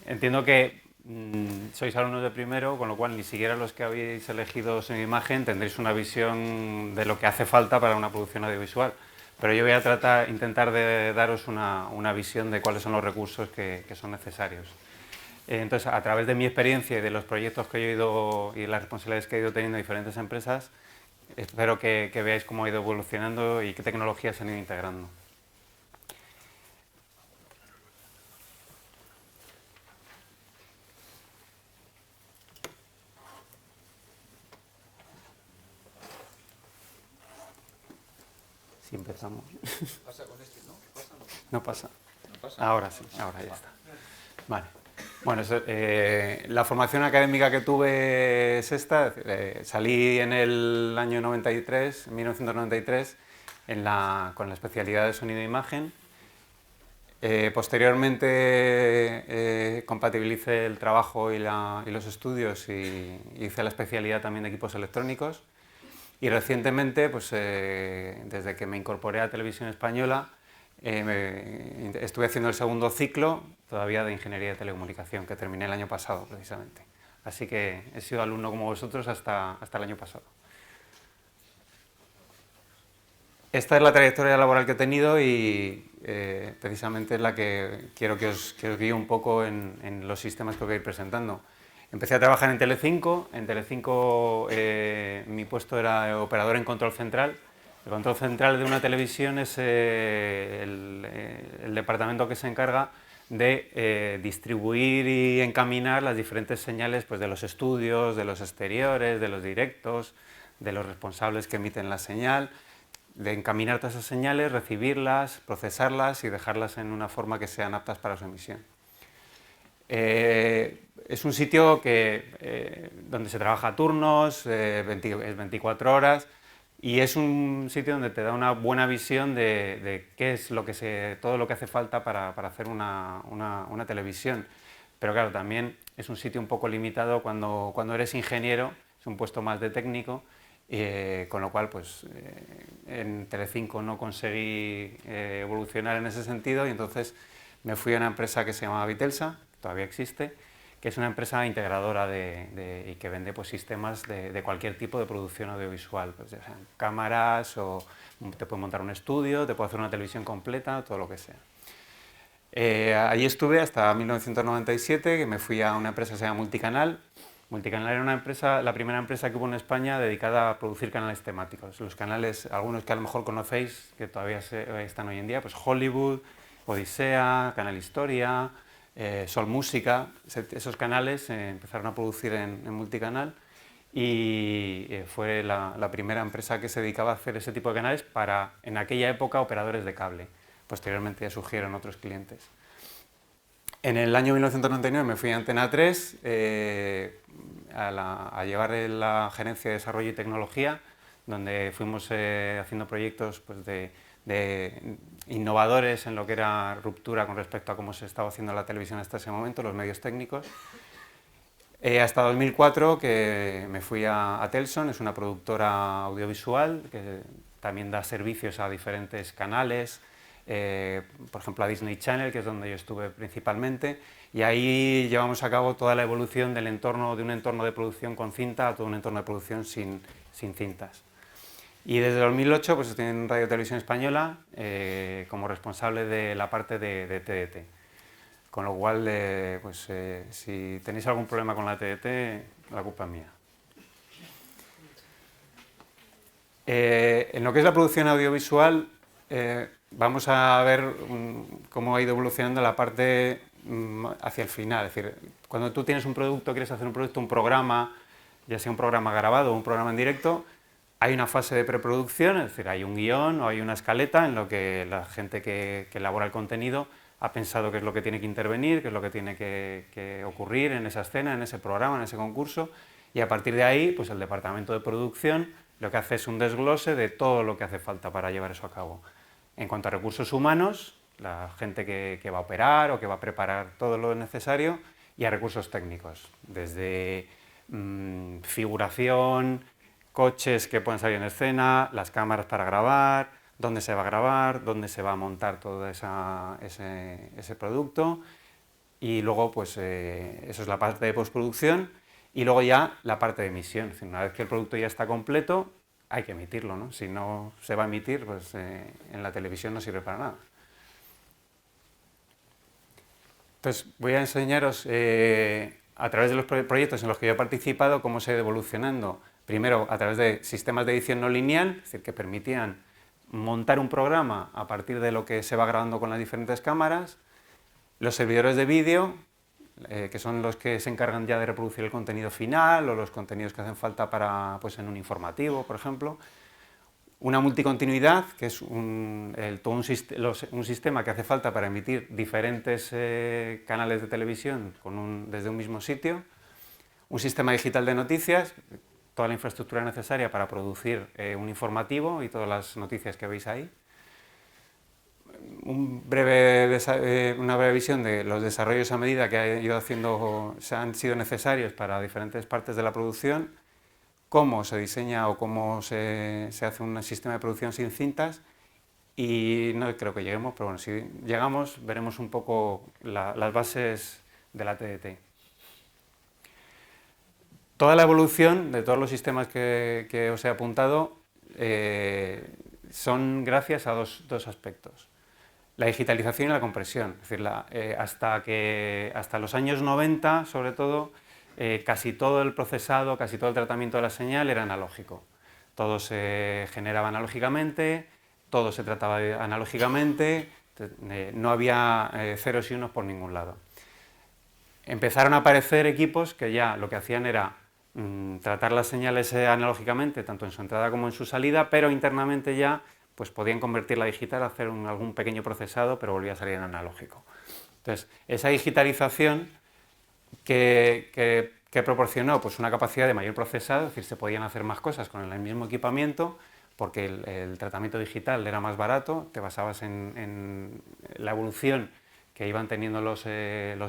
entiendo que sois alumnos de primero, con lo cual ni siquiera los que habéis elegido imagen tendréis una visión de lo que hace falta para una producción audiovisual. Pero yo voy a intentar de daros una visión de cuáles son los recursos que son necesarios. Entonces, a través de mi experiencia y de los proyectos que he ido y las responsabilidades que he ido teniendo en diferentes empresas, espero que veáis cómo ha ido evolucionando y qué tecnologías se han ido integrando. Si empezamos. ¿Pasa con este, no? ¿Pasa, no? No pasa. ¿No pasa? Ahora sí, ahora ya está. Vale. Bueno, la formación académica que tuve es esta. Salí en el año 93, 1993, con la especialidad de sonido e imagen. Posteriormente compatibilicé el trabajo y los estudios y hice la especialidad también de equipos electrónicos. Y recientemente, pues, desde que me incorporé a Televisión Española, estuve haciendo el segundo ciclo, todavía de Ingeniería de Telecomunicación, que terminé el año pasado, precisamente. Así que he sido alumno como vosotros hasta el año pasado. Esta es la trayectoria laboral que he tenido y precisamente es la que quiero que os guíe un poco en los sistemas que os voy a ir presentando. Empecé a trabajar en Telecinco. En Telecinco mi puesto era operador en control central. El control central de una televisión es el departamento que se encarga de distribuir y encaminar las diferentes señales, pues, de los estudios, de los exteriores, de los directos, de los responsables que emiten la señal, de encaminar todas esas señales, recibirlas, procesarlas y dejarlas en una forma que sean aptas para su emisión. Es un sitio donde se trabaja a turnos, es 24 horas, y es un sitio donde te da una buena visión de qué es todo lo que hace falta para hacer una televisión. Pero claro, también es un sitio un poco limitado cuando eres ingeniero, es un puesto más de técnico, con lo cual, pues, en Telecinco no conseguí evolucionar en ese sentido, y entonces me fui a una empresa que se llamaba Vitelsa, todavía existe, que es una empresa integradora y que vende, pues, sistemas de cualquier tipo de producción audiovisual, pues, ya sean cámaras, o te puede montar un estudio, te puede hacer una televisión completa, todo lo que sea. Allí estuve hasta 1997, que me fui a una empresa que se llama Multicanal. Multicanal era la primera empresa que hubo en España dedicada a producir canales temáticos. Los canales, algunos que a lo mejor conocéis, que todavía están hoy en día, pues Hollywood, Odisea, Canal Historia, Sol Música. Esos canales empezaron a producir en Multicanal, y fue la primera empresa que se dedicaba a hacer ese tipo de canales para, en aquella época, operadores de cable. Posteriormente ya surgieron otros clientes. En el año 1999 me fui a Antena 3 a llevar la gerencia de desarrollo y tecnología, donde fuimos haciendo proyectos, pues, de innovadores en lo que era ruptura con respecto a cómo se estaba haciendo la televisión hasta ese momento, los medios técnicos. Hasta 2004, que me fui a Telson, es una productora audiovisual que también da servicios a diferentes canales, por ejemplo a Disney Channel, que es donde yo estuve principalmente, y ahí llevamos a cabo toda la evolución de un entorno de producción con cinta a todo un entorno de producción sin cintas. Y desde 2008, pues, estoy en Radio Televisión Española como responsable de la parte de TDT. Con lo cual, pues, si tenéis algún problema con la TDT, la culpa es mía. En lo que es la producción audiovisual, vamos a ver cómo ha ido evolucionando la parte hacia el final. Es decir, cuando tú tienes un producto, quieres hacer un producto, un programa, ya sea un programa grabado o un programa en directo, hay una fase de preproducción, es decir, hay un guión o hay una escaleta en lo que la gente que elabora el contenido ha pensado qué es lo que tiene que intervenir, qué es lo que tiene que ocurrir en esa escena, en ese programa, en ese concurso, y a partir de ahí, pues, el departamento de producción lo que hace es un desglose de todo lo que hace falta para llevar eso a cabo. En cuanto a recursos humanos, la gente que va a operar o que va a preparar todo lo necesario, y a recursos técnicos, desde figuración, coches que puedan salir en escena, las cámaras para grabar, dónde se va a grabar, dónde se va a montar todo ese producto, y luego pues eso es la parte de postproducción y luego ya la parte de emisión. Es decir, una vez que el producto ya está completo, hay que emitirlo, ¿no? Si no se va a emitir, pues en la televisión no sirve para nada. Entonces voy a enseñaros a través de los proyectos en los que yo he participado cómo se ha ido evolucionando. Primero a través de sistemas de edición no lineal, es decir, que permitían montar un programa a partir de lo que se va grabando con las diferentes cámaras, los servidores de vídeo, que son los que se encargan ya de reproducir el contenido final o los contenidos que hacen falta para, pues, en un informativo, por ejemplo. Una multicontinuidad, que es un sistema que hace falta para emitir diferentes canales de televisión desde un mismo sitio. Un sistema digital de noticias, toda la infraestructura necesaria para producir un informativo y todas las noticias que veis ahí. Una breve visión de los desarrollos a medida que han sido necesarios para diferentes partes de la producción, cómo se diseña o cómo se hace un sistema de producción sin cintas, y no creo que lleguemos, pero bueno, si llegamos veremos un poco las bases de la TDT. Toda la evolución de todos los sistemas que os he apuntado son gracias a dos aspectos. La digitalización y la compresión. Es decir, hasta los años 90, sobre todo, casi todo el procesado, casi todo el tratamiento de la señal era analógico. Todo se generaba analógicamente, todo se trataba analógicamente, no había ceros y unos por ningún lado. Empezaron a aparecer equipos que ya lo que hacían era tratar las señales analógicamente, tanto en su entrada como en su salida, pero internamente ya pues podían convertirla a digital, hacer algún pequeño procesado, pero volvía a salir en analógico. Entonces, esa digitalización que proporcionó pues una capacidad de mayor procesado, es decir, se podían hacer más cosas con el mismo equipamiento, porque el tratamiento digital era más barato, te basabas en la evolución que iban teniendo los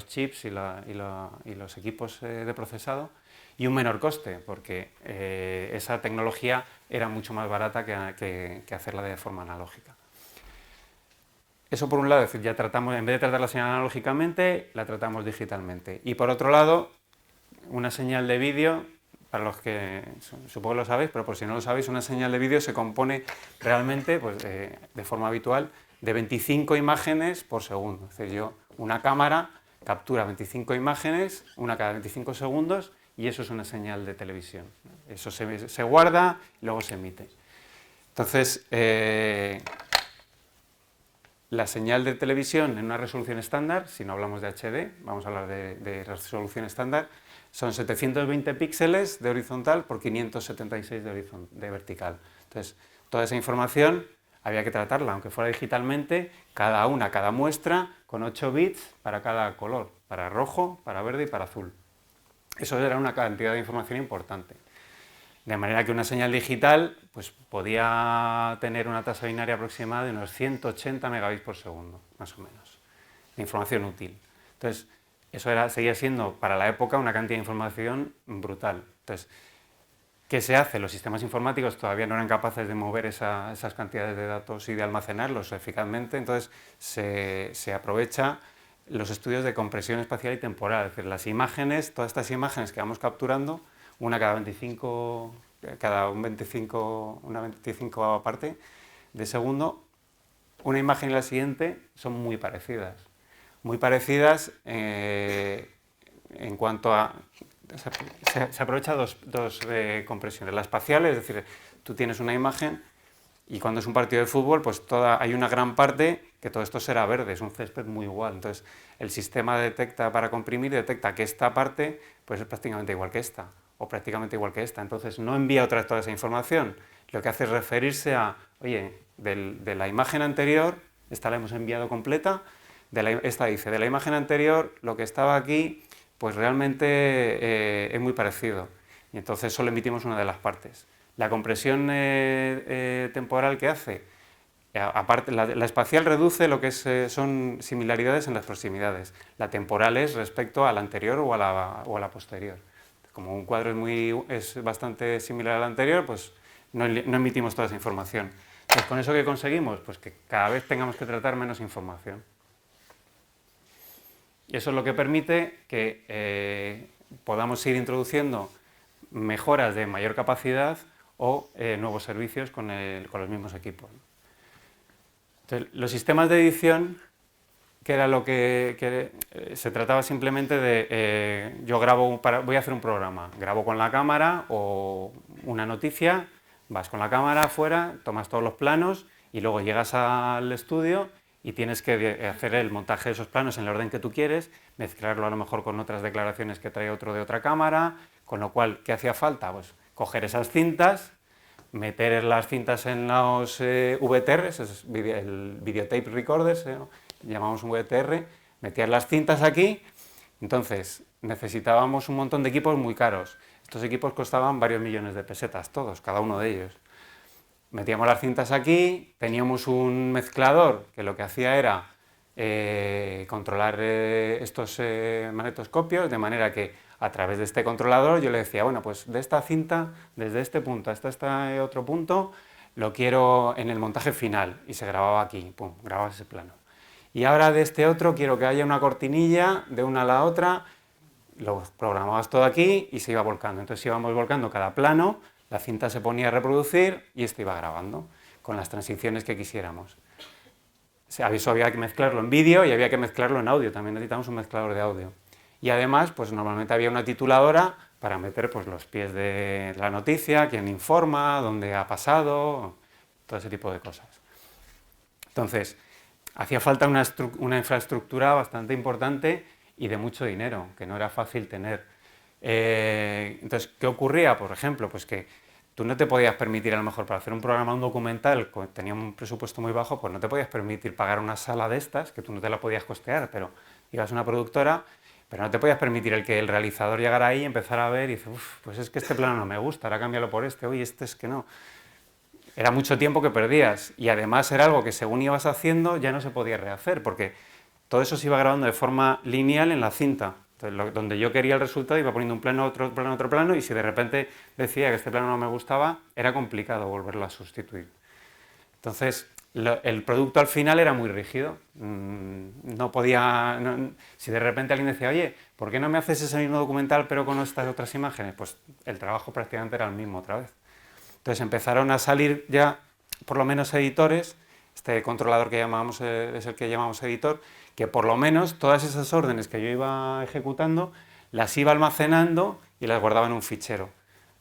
chips y los equipos de procesado, y un menor coste, porque esa tecnología era mucho más barata que hacerla de forma analógica. Eso por un lado, es decir, ya tratamos, en vez de tratar la señal analógicamente, la tratamos digitalmente. Y por otro lado, una señal de vídeo, para los que supongo que lo sabéis, pero por si no lo sabéis, una señal de vídeo se compone realmente, pues, de forma habitual, de 25 imágenes por segundo. Es decir, una cámara captura 25 imágenes, una cada 25 segundos, y eso es una señal de televisión. Eso se guarda y luego se emite. Entonces, la señal de televisión en una resolución estándar, si no hablamos de HD, vamos a hablar de resolución estándar, son 720 píxeles de horizontal por 576 de vertical. Entonces, toda esa información había que tratarla, aunque fuera digitalmente, cada muestra con 8 bits para cada color, para rojo, para verde y para azul. Eso era una cantidad de información importante. De manera que una señal digital pues, podía tener una tasa binaria aproximada de unos 180 megabits por segundo, más o menos, de información útil. Entonces, eso seguía siendo para la época una cantidad de información brutal. Entonces, ¿qué se hace? Los sistemas informáticos todavía no eran capaces de mover esas cantidades de datos y de almacenarlos eficazmente, entonces se aprovecha los estudios de compresión espacial y temporal, es decir, las imágenes, todas estas imágenes que vamos capturando, una 25 parte de segundo, una imagen y la siguiente son muy parecidas. Muy parecidas en cuanto a... Se aprovecha dos compresiones. La espacial, es decir, tú tienes una imagen y cuando es un partido de fútbol, pues hay una gran parte que todo esto será verde, es un césped muy igual. Entonces, el sistema detecta para comprimir, detecta que esta parte pues, es prácticamente igual que esta, o prácticamente igual que esta. Entonces, no envía otra vez toda esa información. Lo que hace es referirse a, oye, de la imagen anterior, esta la hemos enviado completa, esta dice, de la imagen anterior, lo que estaba aquí, pues realmente es muy parecido. Y entonces solo emitimos una de las partes. La compresión temporal que hace, aparte, la espacial reduce lo que son similaridades en las proximidades. La temporal es respecto a la anterior o a la posterior. Como un cuadro es bastante similar al anterior, pues no emitimos toda esa información. Pues con eso, ¿qué conseguimos? Pues que cada vez tengamos que tratar menos información. Y eso es lo que permite que podamos ir introduciendo mejoras de mayor capacidad o nuevos servicios con los mismos equipos. Entonces, los sistemas de edición, que era lo que se trataba simplemente de, yo grabo, voy a hacer un programa, grabo con la cámara o una noticia, vas con la cámara afuera, tomas todos los planos y luego llegas al estudio y tienes que hacer el montaje de esos planos en el orden que tú quieres, mezclarlo a lo mejor con otras declaraciones que trae otro de otra cámara, con lo cual, ¿qué hacía falta? Pues coger esas cintas, meter las cintas en los VTRs, es el videotape recorders, llamamos un VTR, meter las cintas aquí, entonces necesitábamos un montón de equipos muy caros. Estos equipos costaban varios millones de pesetas, todos, cada uno de ellos. Metíamos las cintas aquí, teníamos un mezclador que lo que hacía era controlar estos magnetoscopios, de manera que a través de este controlador yo le decía, bueno, pues de esta cinta, desde este punto hasta este otro punto, lo quiero en el montaje final, y se grababa aquí, pum, grababa ese plano. Y ahora de este otro quiero que haya una cortinilla de una a la otra, lo programabas todo aquí y se iba volcando. Entonces íbamos volcando cada plano, la cinta se ponía a reproducir y esto iba grabando con las transiciones que quisiéramos. Eso había que mezclarlo en vídeo y había que mezclarlo en audio, también necesitamos un mezclador de audio. Y además, pues normalmente había una tituladora para meter pues, los pies de la noticia, quién informa, dónde ha pasado, todo ese tipo de cosas. Entonces, hacía falta una infraestructura bastante importante y de mucho dinero, que no era fácil tener. Entonces, ¿qué ocurría? Por ejemplo, pues que tú no te podías permitir, a lo mejor, para hacer un programa, un documental, tenía un presupuesto muy bajo, pues no te podías permitir pagar una sala de estas, que tú no te la podías costear, pero ibas a una productora, pero no te podías permitir el que el realizador llegara ahí y empezara a ver y dice, pues es que este plano no me gusta, ahora cámbialo por este, oye, este es que no. Era mucho tiempo que perdías y además era algo que según ibas haciendo ya no se podía rehacer, porque todo eso se iba grabando de forma lineal en la cinta. Entonces, donde yo quería el resultado iba poniendo un plano, otro plano, y si de repente decía que este plano no me gustaba, era complicado volverlo a sustituir. Entonces, el producto al final era muy rígido. No podía... si de repente alguien decía, oye, ¿por qué no me haces ese mismo documental pero con estas otras imágenes? Pues el trabajo prácticamente era el mismo otra vez. Entonces empezaron a salir ya, por lo menos editores, este controlador que llamamos, es el que llamamos editor, que por lo menos todas esas órdenes que yo iba ejecutando las iba almacenando y las guardaba en un fichero.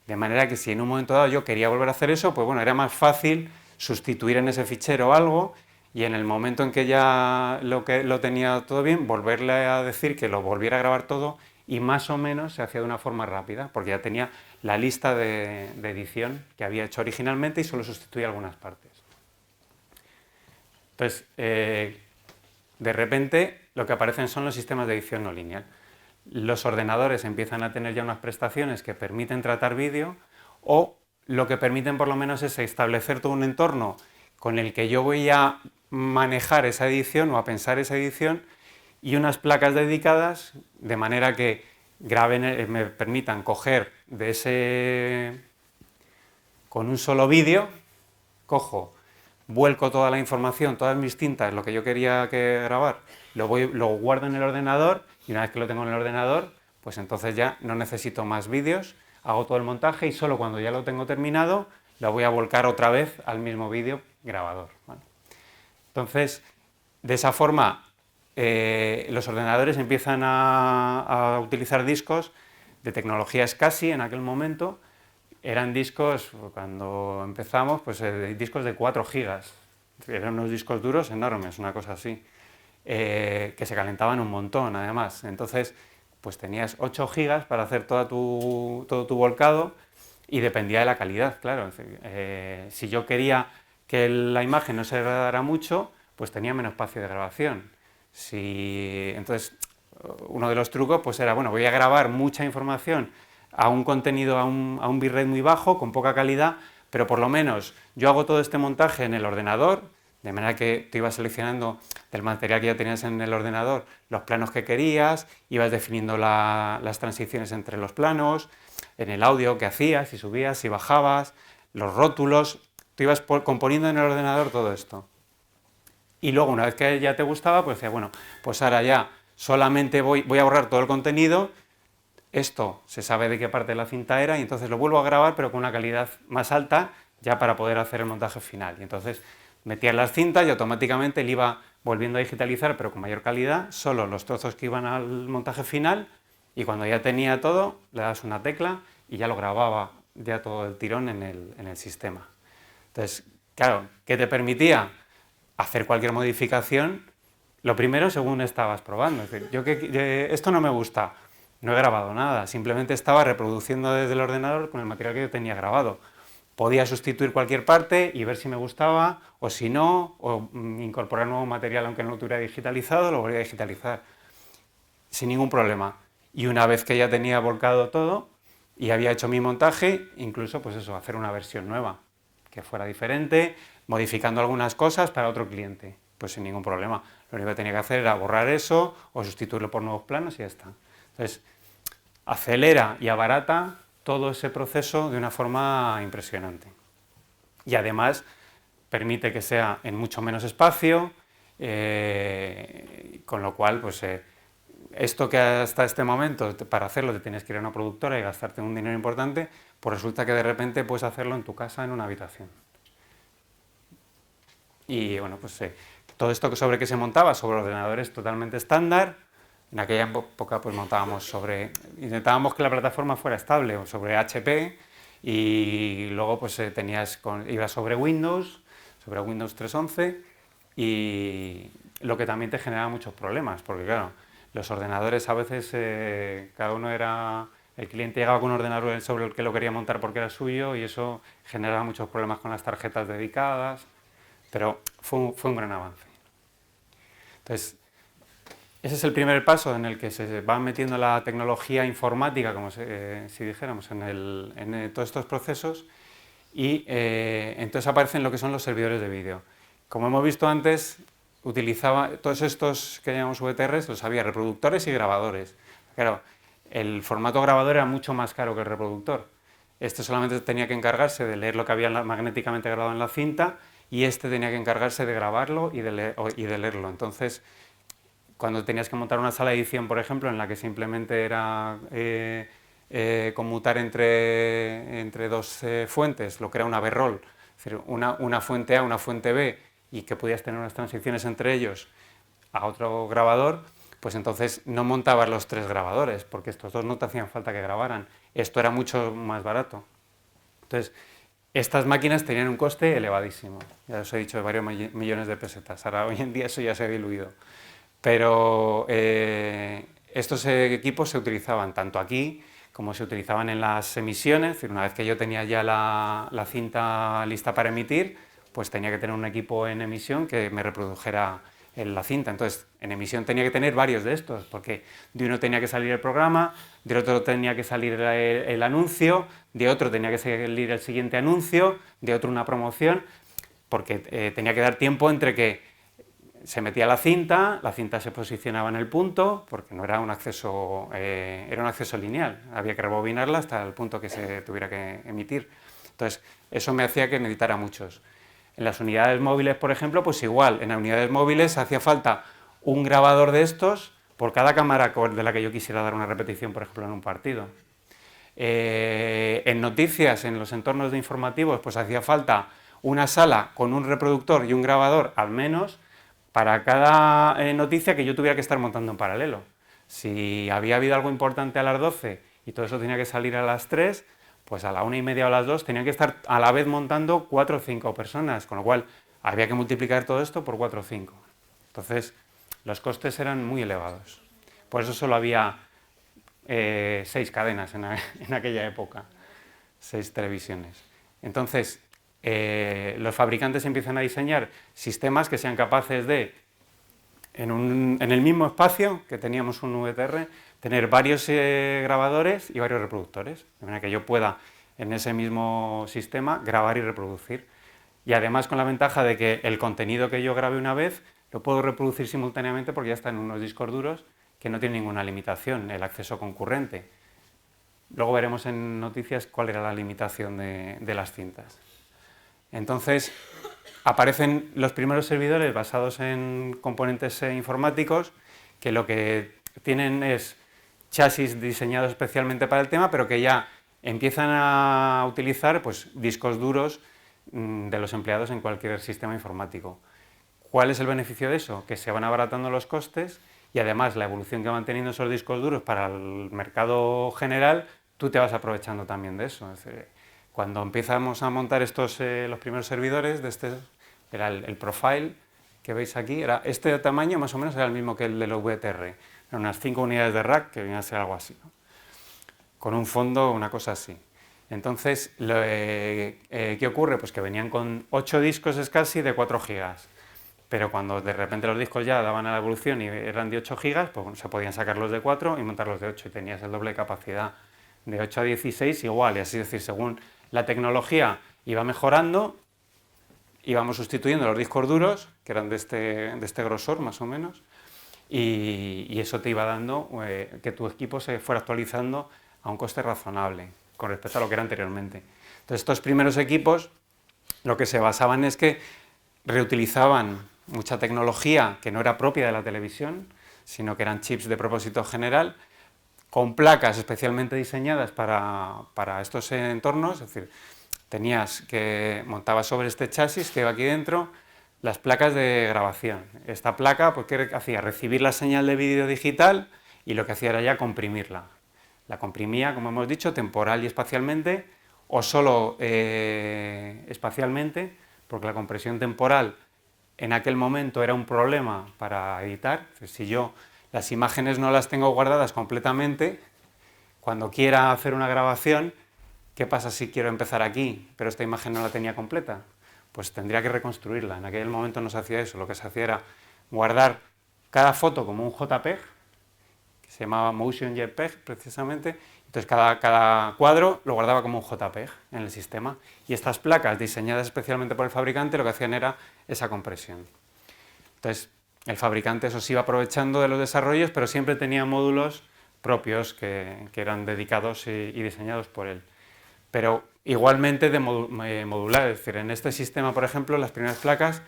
De manera que si en un momento dado yo quería volver a hacer eso, pues bueno, era más fácil sustituir en ese fichero algo y en el momento en que ya lo tenía todo bien, volverle a decir que lo volviera a grabar todo y más o menos se hacía de una forma rápida, porque ya tenía la lista de edición que había hecho originalmente y solo sustituía algunas partes. Entonces, de repente lo que aparecen son los sistemas de edición no lineal. Los ordenadores empiezan a tener ya unas prestaciones que permiten tratar vídeo o lo que permiten por lo menos es establecer todo un entorno con el que yo voy a manejar esa edición o a pensar esa edición y unas placas dedicadas de manera que graben, me permitan coger de ese... con un solo vídeo, cojo, vuelco toda la información, todas mis cintas, lo que yo quería grabar, lo guardo en el ordenador y una vez que lo tengo en el ordenador, pues entonces ya no necesito más vídeos, hago todo el montaje y solo cuando ya lo tengo terminado lo voy a volcar otra vez al mismo vídeo grabador. ¿Vale? Entonces, de esa forma, los ordenadores empiezan a utilizar discos de tecnología SCSI en aquel momento. Eran discos, cuando empezamos, pues discos de 4 gigas. Eran unos discos duros enormes, una cosa así, que se calentaban un montón, además. Entonces, pues tenías 8 gigas para hacer todo tu volcado y dependía de la calidad, claro. Si yo quería que la imagen no se degradara mucho, pues tenía menos espacio de grabación. Entonces, uno de los trucos pues era, bueno, voy a grabar mucha información a un contenido, a un bitrate muy bajo, con poca calidad, pero por lo menos yo hago todo este montaje en el ordenador, de manera que tú ibas seleccionando del material que ya tenías en el ordenador los planos que querías, ibas definiendo las transiciones entre los planos, en el audio que hacías, si subías, si bajabas, los rótulos, tú ibas componiendo en el ordenador todo esto. Y luego, una vez que ya te gustaba, pues decía, bueno, pues ahora ya solamente voy a borrar todo el contenido, esto se sabe de qué parte de la cinta era y entonces lo vuelvo a grabar pero con una calidad más alta ya para poder hacer el montaje final. Y entonces metía las cintas y automáticamente él iba volviendo a digitalizar pero con mayor calidad, solo los trozos que iban al montaje final y cuando ya tenía todo le das una tecla y ya lo grababa ya todo el tirón en el sistema. Entonces, claro, ¿qué te permitía? Hacer cualquier modificación, lo primero según estabas probando. Es decir, esto no me gusta, no he grabado nada, simplemente estaba reproduciendo desde el ordenador con el material que yo tenía grabado. Podía sustituir cualquier parte y ver si me gustaba o si no, o incorporar nuevo material aunque no lo tuviera digitalizado, lo volvía a digitalizar sin ningún problema. Y una vez que ya tenía volcado todo y había hecho mi montaje, incluso pues eso, hacer una versión nueva que fuera diferente, modificando algunas cosas para otro cliente, pues sin ningún problema. Lo único que tenía que hacer era borrar eso o sustituirlo por nuevos planos y ya está. Entonces, acelera y abarata todo ese proceso de una forma impresionante. Y además permite que sea en mucho menos espacio, con lo cual, pues esto que hasta este momento para hacerlo te tienes que ir a una productora y gastarte un dinero importante, pues resulta que de repente puedes hacerlo en tu casa en una habitación. Y bueno, pues todo esto sobre qué se montaba, sobre ordenadores totalmente estándar. En aquella época pues intentábamos que la plataforma fuera estable, sobre HP, y luego pues iba sobre Windows 3.11, y lo que también te generaba muchos problemas, porque claro, los ordenadores a veces cada uno el cliente llegaba con un ordenador sobre el que lo quería montar porque era suyo y eso generaba muchos problemas con las tarjetas dedicadas, pero fue un gran avance. Entonces, ese es el primer paso en el que se va metiendo la tecnología informática, como si dijéramos, en todos estos procesos, y entonces aparecen lo que son los servidores de vídeo. Como hemos visto antes, utilizaba todos estos que llamamos VTRs, los había reproductores y grabadores. Claro, el formato grabador era mucho más caro que el reproductor. Este solamente tenía que encargarse de leer lo que había magnéticamente grabado en la cinta y este tenía que encargarse de grabarlo y de leerlo. Entonces, cuando tenías que montar una sala de edición, por ejemplo, en la que simplemente era conmutar entre dos fuentes, lo que era una B-roll, es decir, una fuente A, una fuente B, y que podías tener unas transiciones entre ellos a otro grabador, pues entonces no montabas los tres grabadores, porque estos dos no te hacían falta que grabaran. Esto era mucho más barato. Entonces, estas máquinas tenían un coste elevadísimo. Ya os he dicho, de varios millones de pesetas. Ahora, hoy en día eso ya se ha diluido. Pero estos equipos se utilizaban tanto aquí como se utilizaban en las emisiones. Es decir, una vez que yo tenía ya la cinta lista para emitir, pues tenía que tener un equipo en emisión que me reprodujera la cinta. Entonces, en emisión tenía que tener varios de estos, porque de uno tenía que salir el programa, de otro tenía que salir el anuncio, de otro tenía que salir el siguiente anuncio, de otro una promoción, porque tenía que dar tiempo entre que se metía la cinta se posicionaba en el punto, porque no era un acceso, era un acceso lineal, había que rebobinarla hasta el punto que se tuviera que emitir. Entonces, eso me hacía que necesitara muchos. En las unidades móviles, por ejemplo, pues igual, en las unidades móviles hacía falta un grabador de estos por cada cámara de la que yo quisiera dar una repetición, por ejemplo, en un partido. En noticias, en los entornos de informativos, pues hacía falta una sala con un reproductor y un grabador al menos para cada noticia que yo tuviera que estar montando en paralelo. Si había habido algo importante a las 12 y todo eso tenía que salir a las 3, pues a la 1:30 o a las 2 tenían que estar a la vez montando 4 o 5 personas, con lo cual había que multiplicar todo esto por 4 o 5. Entonces, los costes eran muy elevados. Por eso solo había 6 cadenas en aquella época, 6 televisiones. Entonces, los fabricantes empiezan a diseñar sistemas que sean capaces de, en el mismo espacio que teníamos un VTR, tener varios grabadores y varios reproductores, de manera que yo pueda en ese mismo sistema grabar y reproducir. Y además con la ventaja de que el contenido que yo grabe una vez lo puedo reproducir simultáneamente porque ya está en unos discos duros que no tienen ninguna limitación, el acceso concurrente. Luego veremos en noticias cuál era la limitación de las cintas. Entonces, aparecen los primeros servidores basados en componentes informáticos que lo que tienen chasis diseñados especialmente para el tema, pero que ya empiezan a utilizar pues, discos duros de los empleados en cualquier sistema informático. ¿Cuál es el beneficio de eso? Que se van abaratando los costes y además la evolución que van teniendo esos discos duros para el mercado general, tú te vas aprovechando también de eso. Es decir, cuando empezamos a montar los primeros servidores, era el profile que veis aquí, era este tamaño más o menos era el mismo que el del VTR, eran unas 5 unidades de rack que venían a ser algo así, ¿no? Con un fondo, una cosa así. Entonces, ¿qué ocurre? Pues que venían con 8 discos casi de 4 gigas. Pero cuando de repente los discos ya daban a la evolución y eran de 8 gigas, pues bueno, se podían sacar los de 4 y montarlos de 8 y tenías el doble de capacidad. De 8 a 16 igual, y así es decir, según la tecnología iba mejorando, íbamos sustituyendo los discos duros, que eran de este grosor más o menos, y eso te iba dando que tu equipo se fuera actualizando a un coste razonable con respecto a lo que era anteriormente. Entonces, estos primeros equipos lo que se basaban es que reutilizaban mucha tecnología que no era propia de la televisión, sino que eran chips de propósito general, con placas especialmente diseñadas para estos entornos, es decir, montabas sobre este chasis que iba aquí dentro las placas de grabación. Esta placa, pues, ¿qué hacía? Recibir la señal de vídeo digital y lo que hacía era ya comprimirla. La comprimía, como hemos dicho, temporal y espacialmente, o solo espacialmente, porque la compresión temporal en aquel momento era un problema para editar. Si yo las imágenes no las tengo guardadas completamente, cuando quiera hacer una grabación, ¿qué pasa si quiero empezar aquí, pero esta imagen no la tenía completa? Pues tendría que reconstruirla. En aquel momento no se hacía eso, lo que se hacía era guardar cada foto como un JPEG, que se llamaba Motion JPEG precisamente, entonces cada cuadro lo guardaba como un JPEG en el sistema, y estas placas diseñadas especialmente por el fabricante lo que hacían era esa compresión. Entonces el fabricante eso se iba aprovechando de los desarrollos, pero siempre tenía módulos propios que eran dedicados y diseñados por él. Pero igualmente modular, es decir, en este sistema, por ejemplo, las primeras placas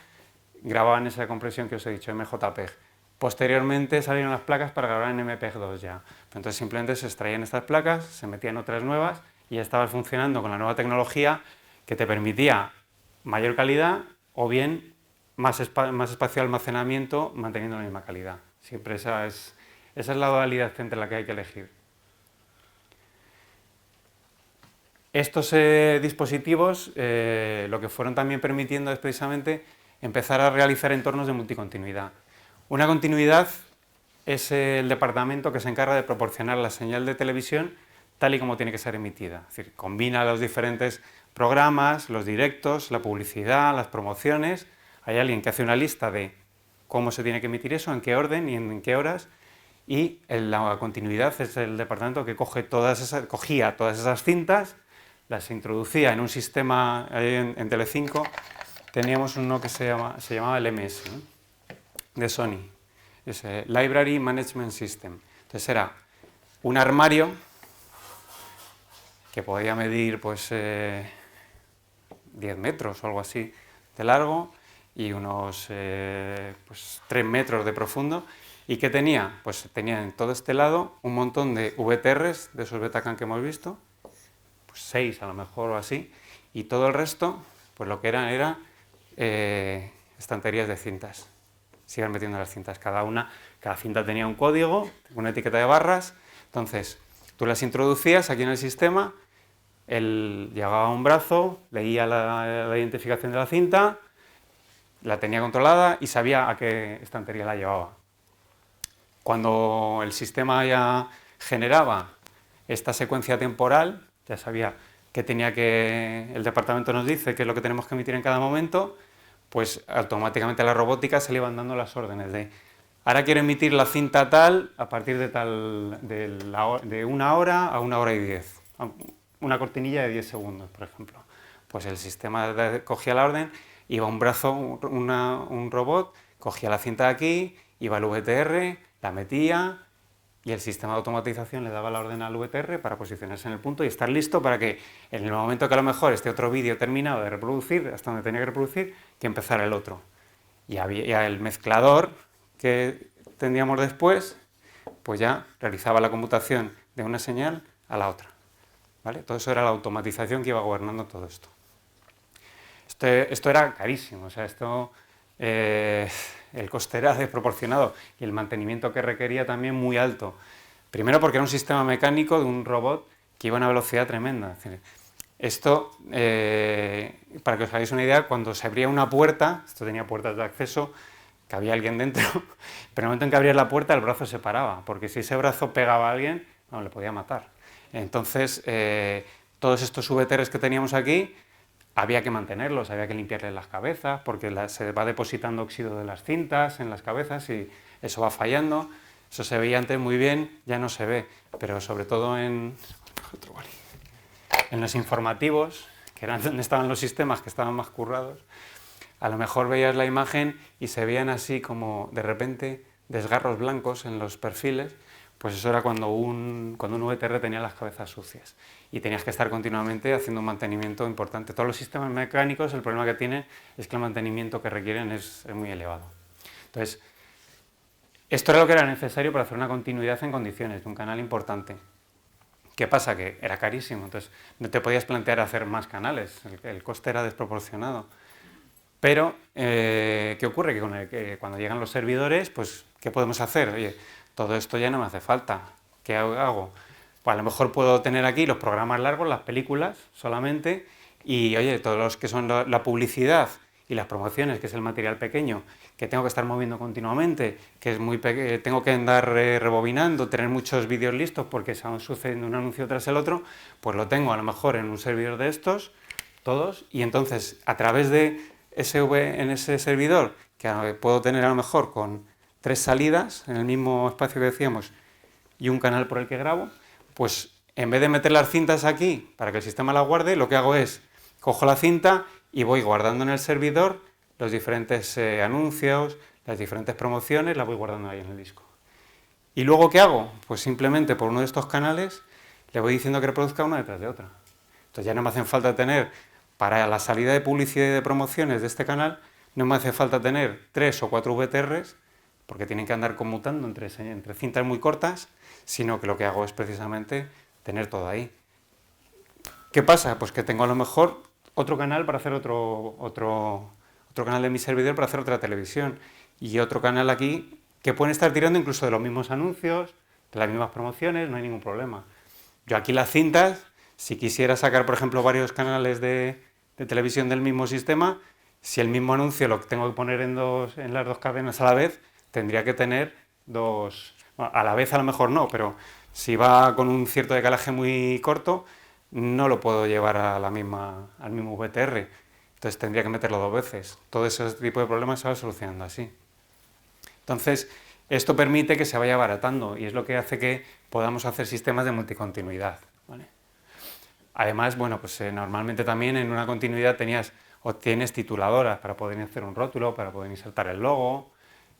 grababan esa compresión que os he dicho, MJPEG. Posteriormente salieron las placas para grabar en MPEG-2 ya. Entonces simplemente se extraían estas placas, se metían otras nuevas y ya estabas funcionando con la nueva tecnología que te permitía mayor calidad o bien más espacio de almacenamiento manteniendo la misma calidad. Siempre esa es la dualidad entre la que hay que elegir. Estos dispositivos lo que fueron también permitiendo es precisamente empezar a realizar entornos de multicontinuidad. Una continuidad es el departamento que se encarga de proporcionar la señal de televisión tal y como tiene que ser emitida. Es decir, combina los diferentes programas, los directos, la publicidad, las promociones. Hay alguien que hace una lista de cómo se tiene que emitir eso, en qué orden y en qué horas. Y la continuidad es el departamento que cogía todas esas cintas, las introducía en un sistema en Telecinco. Teníamos uno que se llamaba el MS, ¿no?, de Sony, ese Library Management System. Entonces era un armario que podía medir pues 10 metros o algo así de largo y unos 3 metros de profundo, y que tenía, pues tenía en todo este lado un montón de VTRs, de esos Betacam que hemos visto, pues 6 a lo mejor o así, y todo el resto, pues lo que era estanterías de cintas. Se iban metiendo las cintas, cada cinta tenía un código, una etiqueta de barras. Entonces tú las introducías aquí en el sistema, él llegaba a un brazo, leía la identificación de la cinta, la tenía controlada y sabía a qué estantería la llevaba. Cuando el sistema ya generaba esta secuencia temporal, ya sabía que el departamento nos dice qué es lo que tenemos que emitir en cada momento, pues automáticamente a la robótica se le iban dando las órdenes de ahora quiero emitir la cinta tal a partir de 1 hora a 1 hora y 10. Una cortinilla de 10 segundos, por ejemplo. Pues el sistema cogía la orden, iba un brazo, un robot, cogía la cinta de aquí, iba al VTR, la metía y el sistema de automatización le daba la orden al VTR para posicionarse en el punto y estar listo para que en el momento que a lo mejor este otro vídeo terminado de reproducir, hasta donde tenía que reproducir, que empezara el otro. Y había el mezclador que tendríamos después, pues ya realizaba la conmutación de una señal a la otra, ¿vale? Todo eso era la automatización que iba gobernando todo esto. Esto era carísimo, o sea, el coste era desproporcionado y el mantenimiento que requería también muy alto. Primero porque era un sistema mecánico de un robot que iba a una velocidad tremenda. Es decir, esto, para que os hagáis una idea, cuando se abría una puerta, esto tenía puertas de acceso, que había alguien dentro, pero en el momento en que abrías la puerta el brazo se paraba, porque si ese brazo pegaba a alguien, no, le podía matar. Entonces, todos estos VTRs que teníamos aquí, había que mantenerlos, había que limpiarles las cabezas, porque se va depositando óxido de las cintas en las cabezas y eso va fallando. Eso se veía antes muy bien, ya no se ve, pero sobre todo en los informativos, que eran donde estaban los sistemas que estaban más currados, a lo mejor veías la imagen y se veían así como de repente desgarros blancos en los perfiles, pues eso era cuando un VTR tenía las cabezas sucias y tenías que estar continuamente haciendo un mantenimiento importante. Todos los sistemas mecánicos, el problema que tienen es que el mantenimiento que requieren es muy elevado. Entonces, esto era lo que era necesario para hacer una continuidad en condiciones de un canal importante. ¿Qué pasa? Que era carísimo, entonces no te podías plantear hacer más canales, el coste era desproporcionado. Pero, ¿qué ocurre? Que cuando llegan los servidores, pues, ¿qué podemos hacer? Oye, todo esto ya no me hace falta. ¿Qué hago? Pues a lo mejor puedo tener aquí los programas largos, las películas solamente, y oye, todos los que son la publicidad y las promociones, que es el material pequeño, que tengo que estar moviendo continuamente, que es tengo que andar rebobinando, tener muchos vídeos listos porque se van sucediendo un anuncio tras el otro, pues lo tengo a lo mejor en un servidor de estos, todos, y entonces a través de en ese servidor, que puedo tener a lo mejor con 3 salidas en el mismo espacio que decíamos y un canal por el que grabo, pues en vez de meter las cintas aquí para que el sistema las guarde, lo que hago es cojo la cinta y voy guardando en el servidor los diferentes anuncios, las diferentes promociones, las voy guardando ahí en el disco. ¿Y luego qué hago? Pues simplemente por uno de estos canales le voy diciendo que reproduzca una detrás de otra. Entonces ya no me hacen falta tener, para la salida de publicidad y de promociones de este canal, no me hace falta tener 3 o 4 VTRs, porque tienen que andar conmutando entre cintas muy cortas, sino que lo que hago es precisamente tener todo ahí. ¿Qué pasa? Pues que tengo a lo mejor otro canal para hacer otro canal de mi servidor para hacer otra televisión y otro canal aquí que pueden estar tirando incluso de los mismos anuncios, de las mismas promociones, no hay ningún problema. Yo aquí las cintas, si quisiera sacar, por ejemplo, varios canales de televisión del mismo sistema, si el mismo anuncio lo tengo que poner en las dos cadenas a la vez, tendría que tener dos, bueno, a la vez a lo mejor no, pero si va con un cierto decalaje muy corto, no lo puedo llevar al mismo VTR. Entonces tendría que meterlo 2 veces. Todo ese tipo de problemas se va solucionando así. Entonces, esto permite que se vaya abaratando y es lo que hace que podamos hacer sistemas de multicontinuidad, ¿vale? Además, bueno, pues normalmente también en una continuidad tienes tituladoras para poder hacer un rótulo, para poder insertar el logo,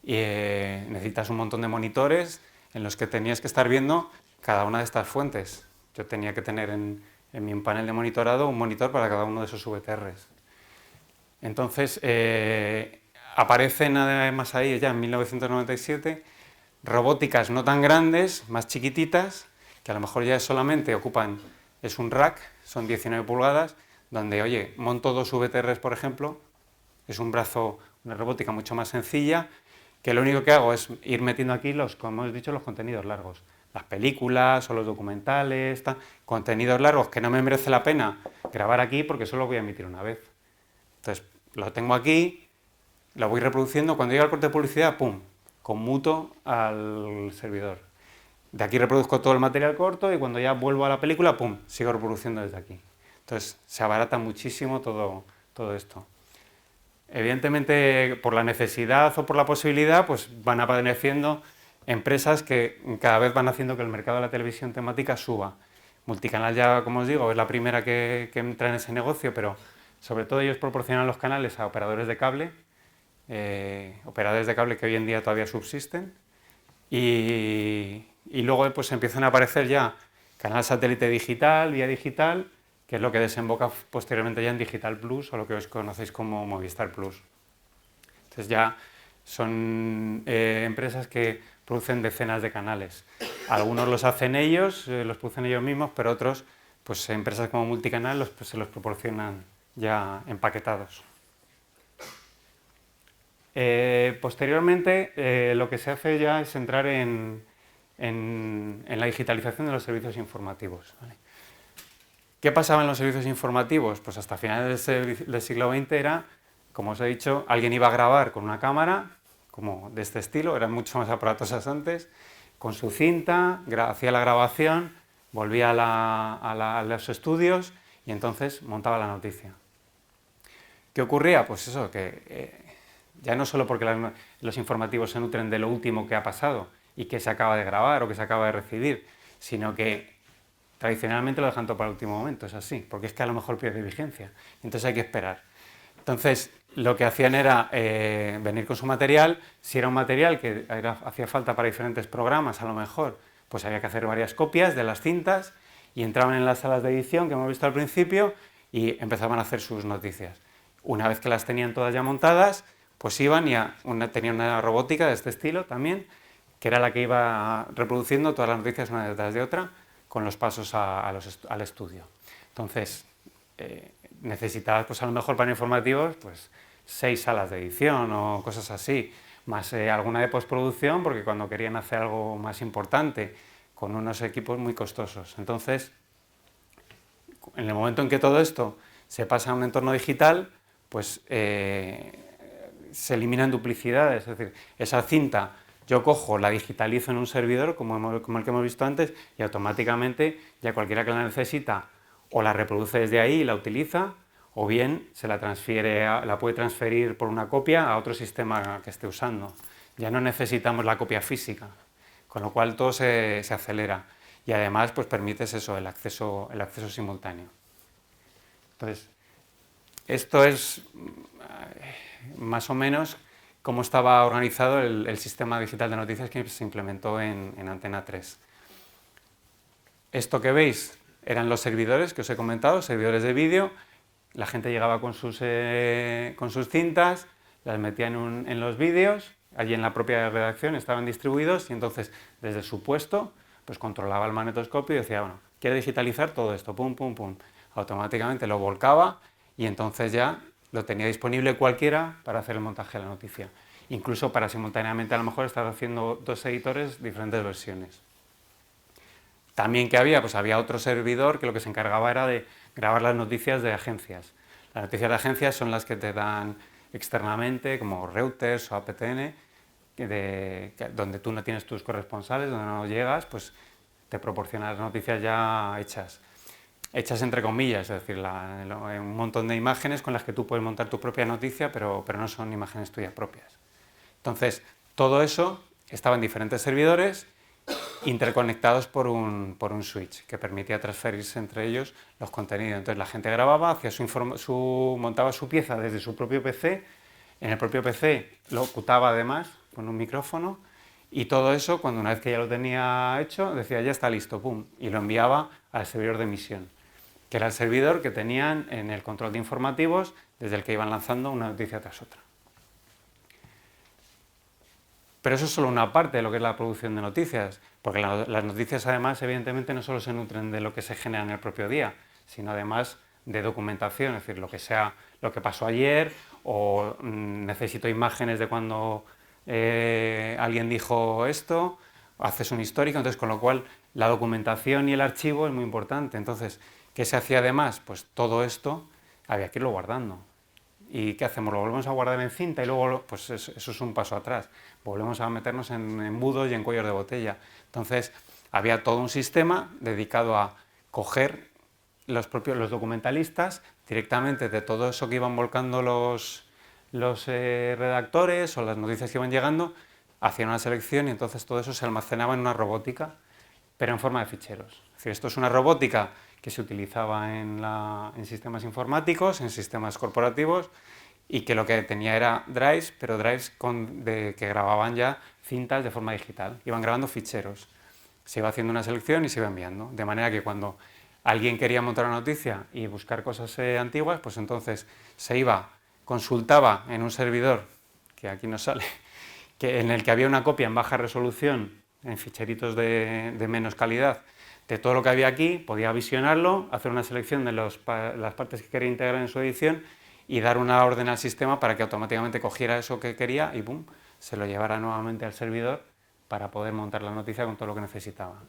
y necesitas un montón de monitores en los que tenías que estar viendo cada una de estas fuentes. Yo tenía que tener en mi panel de monitorado un monitor para cada uno de esos VTRs. Entonces, aparecen además ahí ya en 1997 robóticas no tan grandes, más chiquititas, que a lo mejor ya solamente es un rack, son 19 pulgadas, donde, oye, monto 2 VTRs, por ejemplo, es un brazo, una robótica mucho más sencilla, que lo único que hago es ir metiendo aquí como hemos dicho, los contenidos largos, las películas o los documentales, contenidos largos que no me merece la pena grabar aquí porque solo voy a emitir una vez. Entonces, lo tengo aquí, lo voy reproduciendo, cuando llega el corte de publicidad, ¡pum!, conmuto al servidor. De aquí reproduzco todo el material corto y cuando ya vuelvo a la película, ¡pum!, sigo reproduciendo desde aquí. Entonces, se abarata muchísimo todo esto. Evidentemente, por la necesidad o por la posibilidad, pues van apareciendo empresas que cada vez van haciendo que el mercado de la televisión temática suba. Multicanal ya, como os digo, es la primera que entra en ese negocio, pero sobre todo ellos proporcionan los canales a operadores de cable, que hoy en día todavía subsisten, y luego pues empiezan a aparecer ya canal satélite digital, vía digital, que es lo que desemboca posteriormente ya en Digital Plus o lo que os conocéis como Movistar Plus. Entonces ya son empresas que producen decenas de canales. Algunos los hacen ellos, los producen ellos mismos, pero otros, pues empresas como Multicanal pues, se los proporcionan ya empaquetados. Posteriormente, lo que se hace ya es entrar en la digitalización de los servicios informativos, ¿vale? ¿Qué pasaba en los servicios informativos? Pues hasta finales del siglo XX era, como os he dicho, alguien iba a grabar con una cámara, como de este estilo, eran mucho más aparatosas antes, con su cinta, hacía la grabación, volvía a los estudios y entonces montaba la noticia. ¿Qué ocurría? Pues eso, que ya no solo porque los informativos se nutren de lo último que ha pasado y que se acaba de grabar o que se acaba de recibir, sino que tradicionalmente lo dejan todo para el último momento, es así, porque es que a lo mejor pierde vigencia, entonces hay que esperar. Entonces, lo que hacían era venir con su material, si era un material que hacía falta para diferentes programas, a lo mejor, pues había que hacer varias copias de las cintas y entraban en las salas de edición que hemos visto al principio y empezaban a hacer sus noticias. Una vez que las tenían todas ya montadas, pues iban y tenían una robótica de este estilo también, que era la que iba reproduciendo todas las noticias una detrás de otra, con los pasos al estudio. Entonces, necesitabas, pues a lo mejor para informativos, pues 6 salas de edición o cosas así, más alguna de postproducción, porque cuando querían hacer algo más importante, con unos equipos muy costosos. Entonces, en el momento en que todo esto se pasa a un entorno digital, pues se eliminan duplicidades, es decir, esa cinta yo cojo, la digitalizo en un servidor como el que hemos visto antes y automáticamente ya cualquiera que la necesita o la reproduce desde ahí y la utiliza, o bien se la puede transferir por una copia a otro sistema que esté usando. Ya no necesitamos la copia física, con lo cual todo se acelera y además pues permites eso, el acceso simultáneo. Entonces, esto es más o menos cómo estaba organizado el sistema digital de noticias que se implementó en Antena 3. Esto que veis eran los servidores que os he comentado, servidores de vídeo. La gente llegaba con sus cintas, las metía en los vídeos, allí en la propia redacción estaban distribuidos y entonces desde su puesto pues controlaba el magnetoscopio y decía, bueno, quiero digitalizar todo esto, pum, pum, pum. Automáticamente lo volcaba y entonces ya lo tenía disponible cualquiera para hacer el montaje de la noticia. Incluso para simultáneamente a lo mejor estar haciendo 2 editores diferentes versiones. También que había, pues había otro servidor que lo que se encargaba era de grabar las noticias de agencias. Las noticias de agencias son las que te dan externamente, como Reuters o APTN, donde tú no tienes tus corresponsales, donde no llegas, pues te proporcionan las noticias ya hechas entre comillas, es decir, un montón de imágenes con las que tú puedes montar tu propia noticia, pero no son imágenes tuyas propias. Entonces, todo eso estaba en diferentes servidores interconectados por un switch que permitía transferirse entre ellos los contenidos. Entonces la gente grababa, montaba su pieza desde su propio PC, en el propio PC lo ocutaba además con un micrófono y todo eso, cuando una vez que ya lo tenía hecho, decía ya está listo, pum, y lo enviaba al servidor de emisión, que era el servidor que tenían en el control de informativos desde el que iban lanzando una noticia tras otra. Pero eso es solo una parte de lo que es la producción de noticias, porque las noticias además evidentemente no solo se nutren de lo que se genera en el propio día, sino además de documentación, es decir, lo que pasó ayer o necesito imágenes de cuando alguien dijo esto, haces un histórico, entonces con lo cual la documentación y el archivo es muy importante. Entonces, ¿qué se hacía además? Pues todo esto había que irlo guardando. ¿Y qué hacemos? Lo volvemos a guardar en cinta y luego, pues eso es un paso atrás. Volvemos a meternos en embudos y en cuellos de botella. Entonces, había todo un sistema dedicado a coger los documentalistas directamente de todo eso que iban volcando los redactores o las noticias que iban llegando, hacían una selección y entonces todo eso se almacenaba en una robótica, pero en forma de ficheros. Es decir, esto es una robótica que se utilizaba en sistemas informáticos, en sistemas corporativos, y que lo que tenía era drives, pero drives que grababan ya cintas de forma digital. Iban grabando ficheros. Se iba haciendo una selección y se iba enviando. De manera que cuando alguien quería montar una noticia y buscar cosas antiguas, pues entonces se iba, consultaba en un servidor, que aquí nos sale, en el que había una copia en baja resolución, en ficheritos de menos calidad, de todo lo que había aquí, podía visionarlo, hacer una selección de las partes que quería integrar en su edición y dar una orden al sistema para que automáticamente cogiera eso que quería y ¡pum!, se lo llevara nuevamente al servidor para poder montar la noticia con todo lo que necesitaba.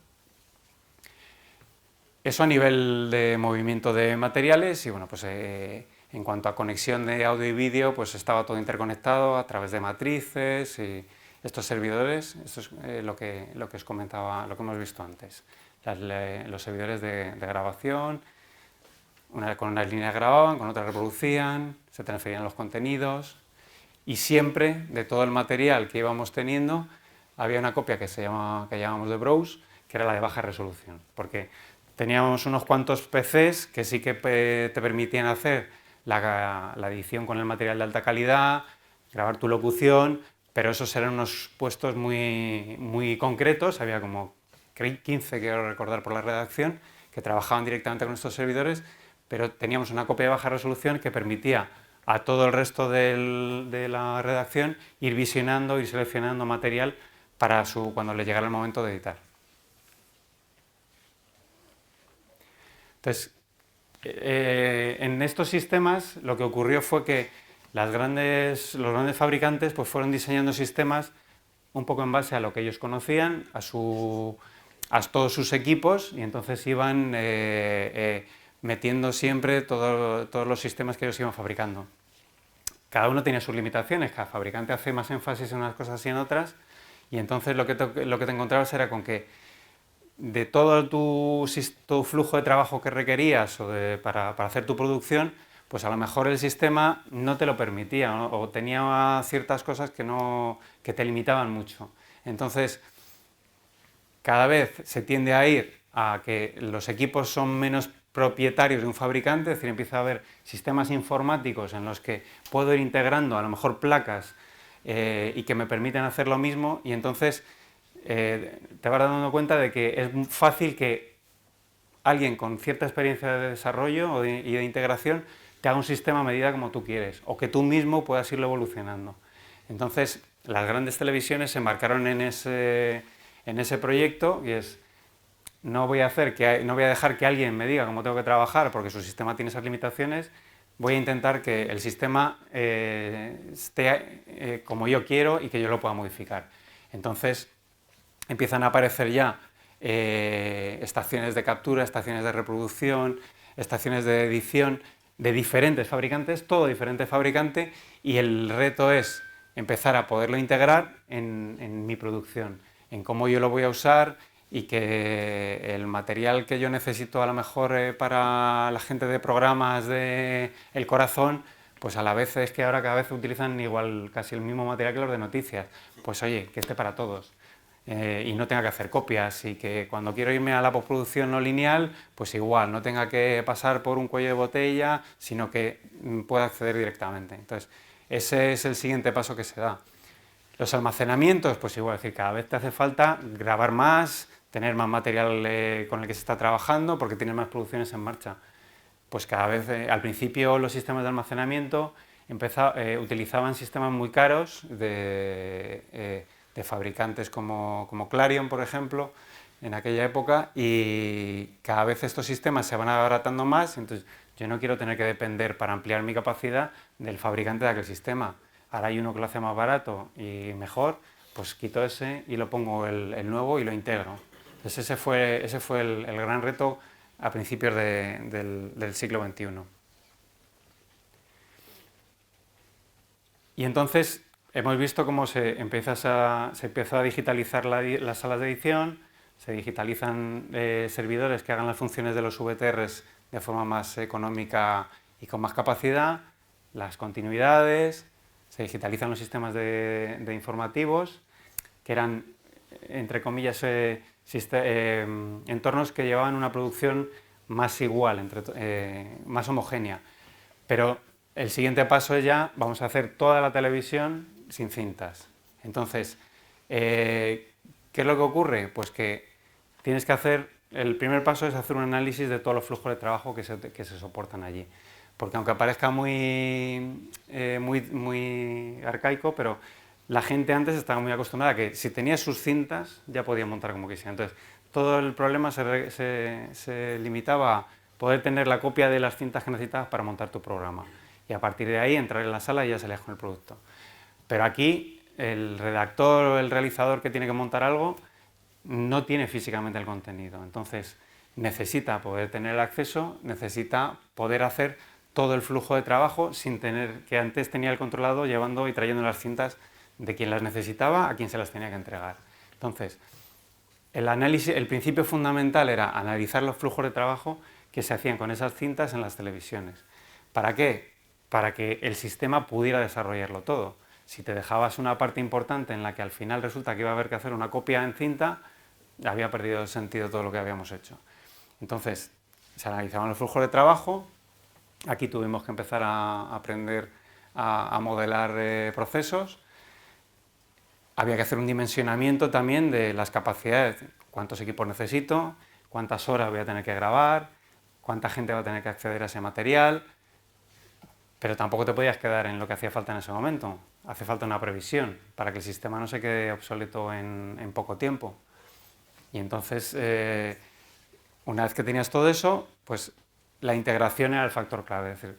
Eso a nivel de movimiento de materiales y bueno, pues en cuanto a conexión de audio y vídeo, pues estaba todo interconectado a través de matrices y estos servidores, esto es lo que os comentaba, lo que hemos visto antes. Los servidores de grabación, con unas líneas grababan, con otras reproducían, se transferían los contenidos y siempre de todo el material que íbamos teniendo había una copia que llamábamos de browse, que era la de baja resolución, porque teníamos unos cuantos PCs que sí que te permitían hacer la edición con el material de alta calidad, grabar tu locución, pero esos eran unos puestos muy concretos, había como 15, quiero recordar por la redacción, que trabajaban directamente con estos servidores, pero teníamos una copia de baja resolución que permitía a todo el resto de la redacción ir visionando, ir seleccionando material para cuando le llegara el momento de editar. Entonces, en estos sistemas lo que ocurrió fue que los grandes fabricantes pues fueron diseñando sistemas un poco en base a lo que ellos conocían, a todos sus equipos, y entonces iban metiendo siempre todos los sistemas que ellos iban fabricando. Cada uno tiene sus limitaciones, cada fabricante hace más énfasis en unas cosas y en otras, y entonces lo que te encontrabas era con que de todo tu flujo de trabajo que requerías para hacer tu producción, pues a lo mejor el sistema no te lo permitía, ¿no? O tenía ciertas cosas que te limitaban mucho. Entonces, cada vez se tiende a ir a que los equipos son menos propietarios de un fabricante, es decir, empieza a haber sistemas informáticos en los que puedo ir integrando a lo mejor placas y que me permiten hacer lo mismo, y entonces te vas dando cuenta de que es fácil que alguien con cierta experiencia de desarrollo y de integración te haga un sistema a medida como tú quieres, o que tú mismo puedas irlo evolucionando. Entonces, las grandes televisiones se embarcaron en ese proyecto, y es, no voy a dejar que alguien me diga cómo tengo que trabajar porque su sistema tiene esas limitaciones, voy a intentar que el sistema esté como yo quiero y que yo lo pueda modificar. Entonces, empiezan a aparecer ya estaciones de captura, estaciones de reproducción, estaciones de edición de diferentes fabricantes, todo diferente fabricante, y el reto es empezar a poderlo integrar en mi producción, en cómo yo lo voy a usar, y que el material que yo necesito a lo mejor para la gente de programas de El Corazón, pues a la vez es que ahora cada vez utilizan igual casi el mismo material que los de noticias. Pues oye, que esté para todos. Y no tenga que hacer copias, y que cuando quiero irme a la postproducción no lineal, pues igual, no tenga que pasar por un cuello de botella, sino que pueda acceder directamente. Entonces, ese es el siguiente paso que se da. Los almacenamientos, pues igual, es decir, cada vez te hace falta grabar más, tener más material con el que se está trabajando, porque tienes más producciones en marcha. Pues cada vez, al principio los sistemas de almacenamiento utilizaban sistemas muy caros de fabricantes como Clarion, por ejemplo, en aquella época, y cada vez estos sistemas se van abaratando más, entonces yo no quiero tener que depender para ampliar mi capacidad del fabricante de aquel sistema. Ahora hay uno que lo hace más barato y mejor, pues quito ese y lo pongo el nuevo y lo integro. Entonces ese fue el gran reto a principios del siglo XXI. Y entonces hemos visto cómo se empezó a digitalizar las salas de edición, se digitalizan servidores que hagan las funciones de los VTRs de forma más económica y con más capacidad, las continuidades, se digitalizan los sistemas de informativos, que eran, entre comillas, entornos que llevaban una producción más igual, más homogénea. Pero el siguiente paso es ya, vamos a hacer toda la televisión sin cintas. Entonces, ¿qué es lo que ocurre? Pues que tienes que el primer paso es hacer un análisis de todos los flujos de trabajo que se soportan allí. Porque aunque parezca muy arcaico, pero la gente antes estaba muy acostumbrada a que si tenía sus cintas ya podía montar como quisiera. Entonces, todo el problema se limitaba a poder tener la copia de las cintas que necesitabas para montar tu programa. Y a partir de ahí entrar en la sala y ya salías con el producto. Pero aquí el redactor o el realizador que tiene que montar algo no tiene físicamente el contenido. Entonces necesita poder tener el acceso, necesita poder hacer todo el flujo de trabajo sin tener que antes tenía el controlado llevando y trayendo las cintas de quien las necesitaba a quien se las tenía que entregar. Entonces, el principio fundamental era analizar los flujos de trabajo que se hacían con esas cintas en las televisiones. ¿Para qué? Para que el sistema pudiera desarrollarlo todo. Si te dejabas una parte importante en la que al final resulta que iba a haber que hacer una copia en cinta, había perdido el sentido todo lo que habíamos hecho. Entonces, se analizaban los flujos de trabajo. Aquí tuvimos que empezar a aprender a modelar procesos. Había que hacer un dimensionamiento también de las capacidades, cuántos equipos necesito, cuántas horas voy a tener que grabar, cuánta gente va a tener que acceder a ese material, pero tampoco te podías quedar en lo que hacía falta en ese momento. Hace falta una previsión para que el sistema no se quede obsoleto en poco tiempo. Y entonces, una vez que tenías todo eso, pues la integración era el factor clave. Es decir,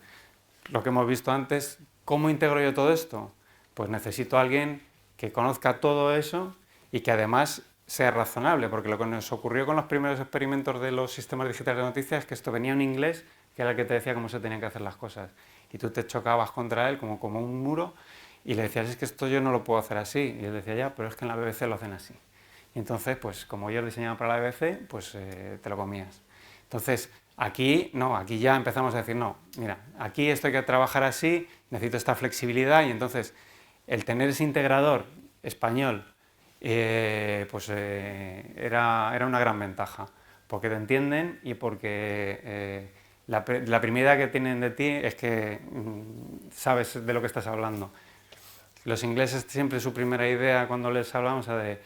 lo que hemos visto antes, ¿cómo integro yo todo esto? Pues necesito a alguien que conozca todo eso y que además sea razonable, porque lo que nos ocurrió con los primeros experimentos de los sistemas digitales de noticias es que esto venía en inglés, que era el que te decía cómo se tenían que hacer las cosas, y tú te chocabas contra él como un muro y le decías, es que esto yo no lo puedo hacer así, y él decía, ya, pero es que en la BBC lo hacen así. Y entonces, pues como yo diseñaba para la BBC, pues te lo comías. Entonces, aquí no, aquí ya empezamos a decir, no, mira, aquí esto hay que trabajar así, necesito esta flexibilidad, y entonces el tener ese integrador español era una gran ventaja, porque te entienden y porque la primera idea que tienen de ti es que sabes de lo que estás hablando. Los ingleses siempre su primera idea cuando les hablamos es de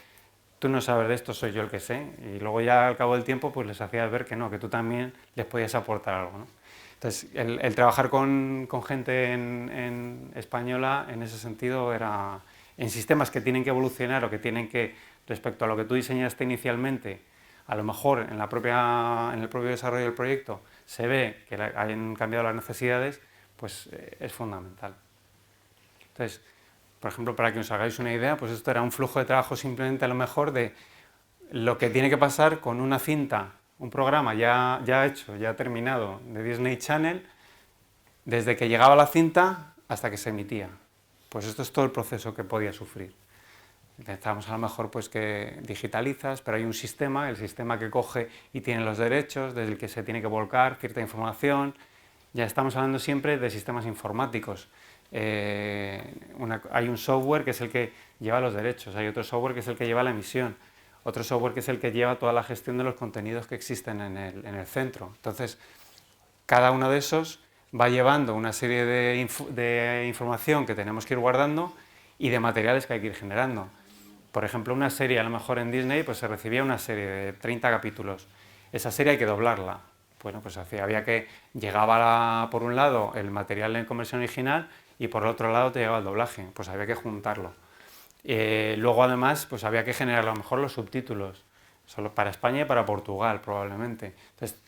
tú no sabes de esto, soy yo el que sé, y luego ya al cabo del tiempo pues les hacías ver que no, que tú también les podías aportar algo, ¿no? Entonces, el trabajar con gente en española en ese sentido era en sistemas que tienen que evolucionar o que tienen que, respecto a lo que tú diseñaste inicialmente, a lo mejor en el propio desarrollo del proyecto se ve que han cambiado las necesidades, pues es fundamental. Entonces, por ejemplo, para que os hagáis una idea, pues esto era un flujo de trabajo simplemente a lo mejor de lo que tiene que pasar con una cinta, un programa ya hecho, ya terminado de Disney Channel, desde que llegaba la cinta hasta que se emitía. Pues esto es todo el proceso que podía sufrir. Pensamos a lo mejor pues que digitalizas, pero hay un sistema, el sistema que coge y tiene los derechos, desde el que se tiene que volcar cierta información. Ya estamos hablando siempre de sistemas informáticos. Hay un software que es el que lleva los derechos, hay otro software que es el que lleva la emisión, otro software que es el que lleva toda la gestión de los contenidos que existen en el centro. Entonces, cada uno de esos va llevando una serie de información que tenemos que ir guardando y de materiales que hay que ir generando. Por ejemplo, una serie, a lo mejor en Disney, pues se recibía una serie de 30 capítulos. Esa serie hay que doblarla. Bueno, pues había que llegaba por un lado el material en conversión original y por el otro lado te llegaba el doblaje, pues había que juntarlo. Luego además pues había que generar a lo mejor los subtítulos, solo para España y para Portugal probablemente. Entonces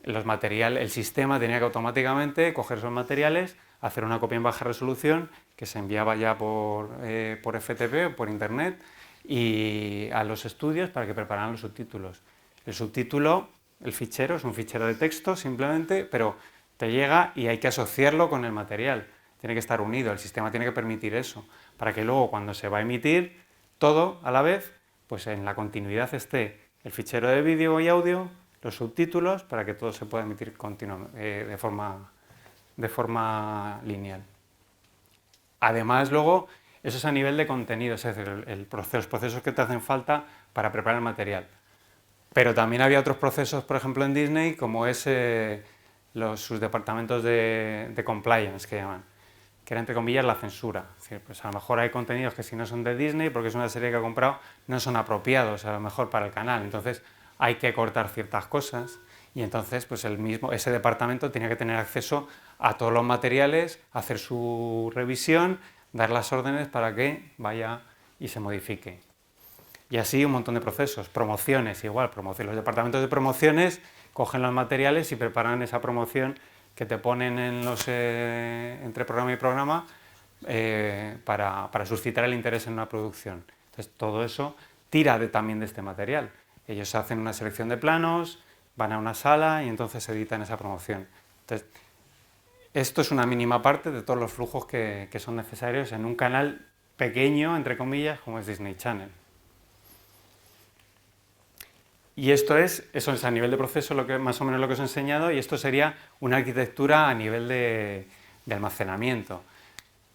el sistema tenía que automáticamente coger esos materiales, hacer una copia en baja resolución que se enviaba ya por FTP o por internet y a los estudios para que prepararan los subtítulos. El subtítulo, el fichero, es un fichero de texto simplemente, pero te llega y hay que asociarlo con el material. Tiene que estar unido, el sistema tiene que permitir eso, para que luego cuando se va a emitir todo a la vez, pues en la continuidad esté el fichero de vídeo y audio, los subtítulos, para que todo se pueda emitir de forma lineal. Además, luego, eso es a nivel de contenido, es decir, los procesos que te hacen falta para preparar el material. Pero también había otros procesos, por ejemplo, en Disney, como es sus departamentos de compliance, que llaman, que era, entre comillas, la censura. Es decir, pues a lo mejor hay contenidos que si no son de Disney, porque es una serie que ha comprado, no son apropiados a lo mejor para el canal. Entonces hay que cortar ciertas cosas y entonces pues ese departamento tenía que tener acceso a todos los materiales, hacer su revisión, dar las órdenes para que vaya y se modifique. Y así un montón de procesos. Promociones, igual, los departamentos de promociones cogen los materiales y preparan esa promoción que te ponen en entre programa y programa para suscitar el interés en una producción. Entonces, todo eso tira también de este material. Ellos hacen una selección de planos, van a una sala y entonces editan esa promoción. Entonces, esto es una mínima parte de todos los flujos que son necesarios en un canal pequeño, entre comillas, como es Disney Channel. Y eso es a nivel de proceso más o menos lo que os he enseñado, y esto sería una arquitectura a nivel de almacenamiento.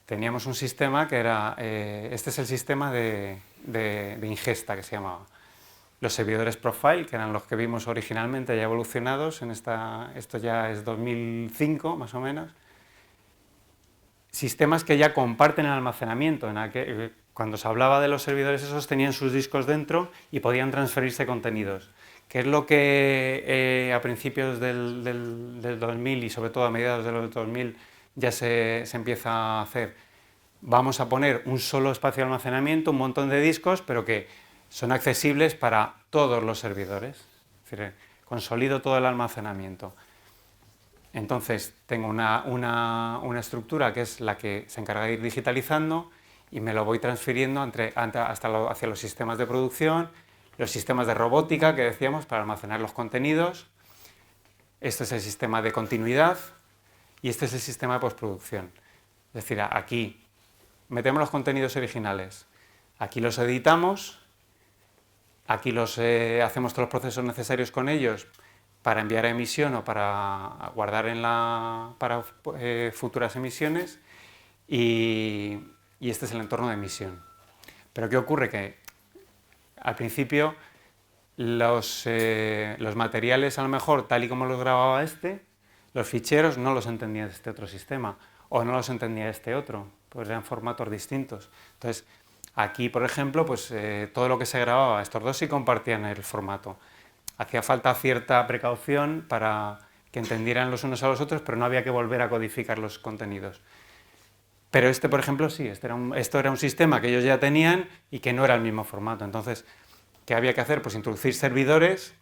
Teníamos un sistema que era, este es el sistema de ingesta que se llamaba. Los servidores Profile, que eran los que vimos originalmente ya evolucionados, esto ya es 2005 más o menos. Sistemas que ya comparten el almacenamiento. Cuando se hablaba de los servidores esos tenían sus discos dentro y podían transferirse contenidos. Que es lo que a principios del 2000 y sobre todo a mediados del 2000 ya se empieza a hacer. Vamos a poner un solo espacio de almacenamiento, un montón de discos, pero que son accesibles para todos los servidores. Es decir, consolido todo el almacenamiento. Entonces tengo una estructura que es la que se encarga de ir digitalizando y me lo voy transfiriendo hacia los sistemas de producción, los sistemas de robótica que decíamos para almacenar los contenidos. Este es el sistema de continuidad y este es el sistema de postproducción. Es decir, aquí metemos los contenidos originales, aquí los editamos, aquí hacemos todos los procesos necesarios con ellos para enviar a emisión o para guardar para futuras emisiones y este es el entorno de emisión. Pero ¿qué ocurre? Que al principio los materiales, a lo mejor tal y como los grababa los ficheros no los entendía este otro sistema o no los entendía este otro, pues eran formatos distintos. Entonces, aquí, por ejemplo, pues todo lo que se grababa, estos dos sí compartían el formato. Hacía falta cierta precaución para que entendieran los unos a los otros, pero no había que volver a codificar los contenidos. Pero por ejemplo, sí, esto era un sistema que ellos ya tenían y que no era el mismo formato. Entonces, ¿qué había que hacer? Pues introducir servidores,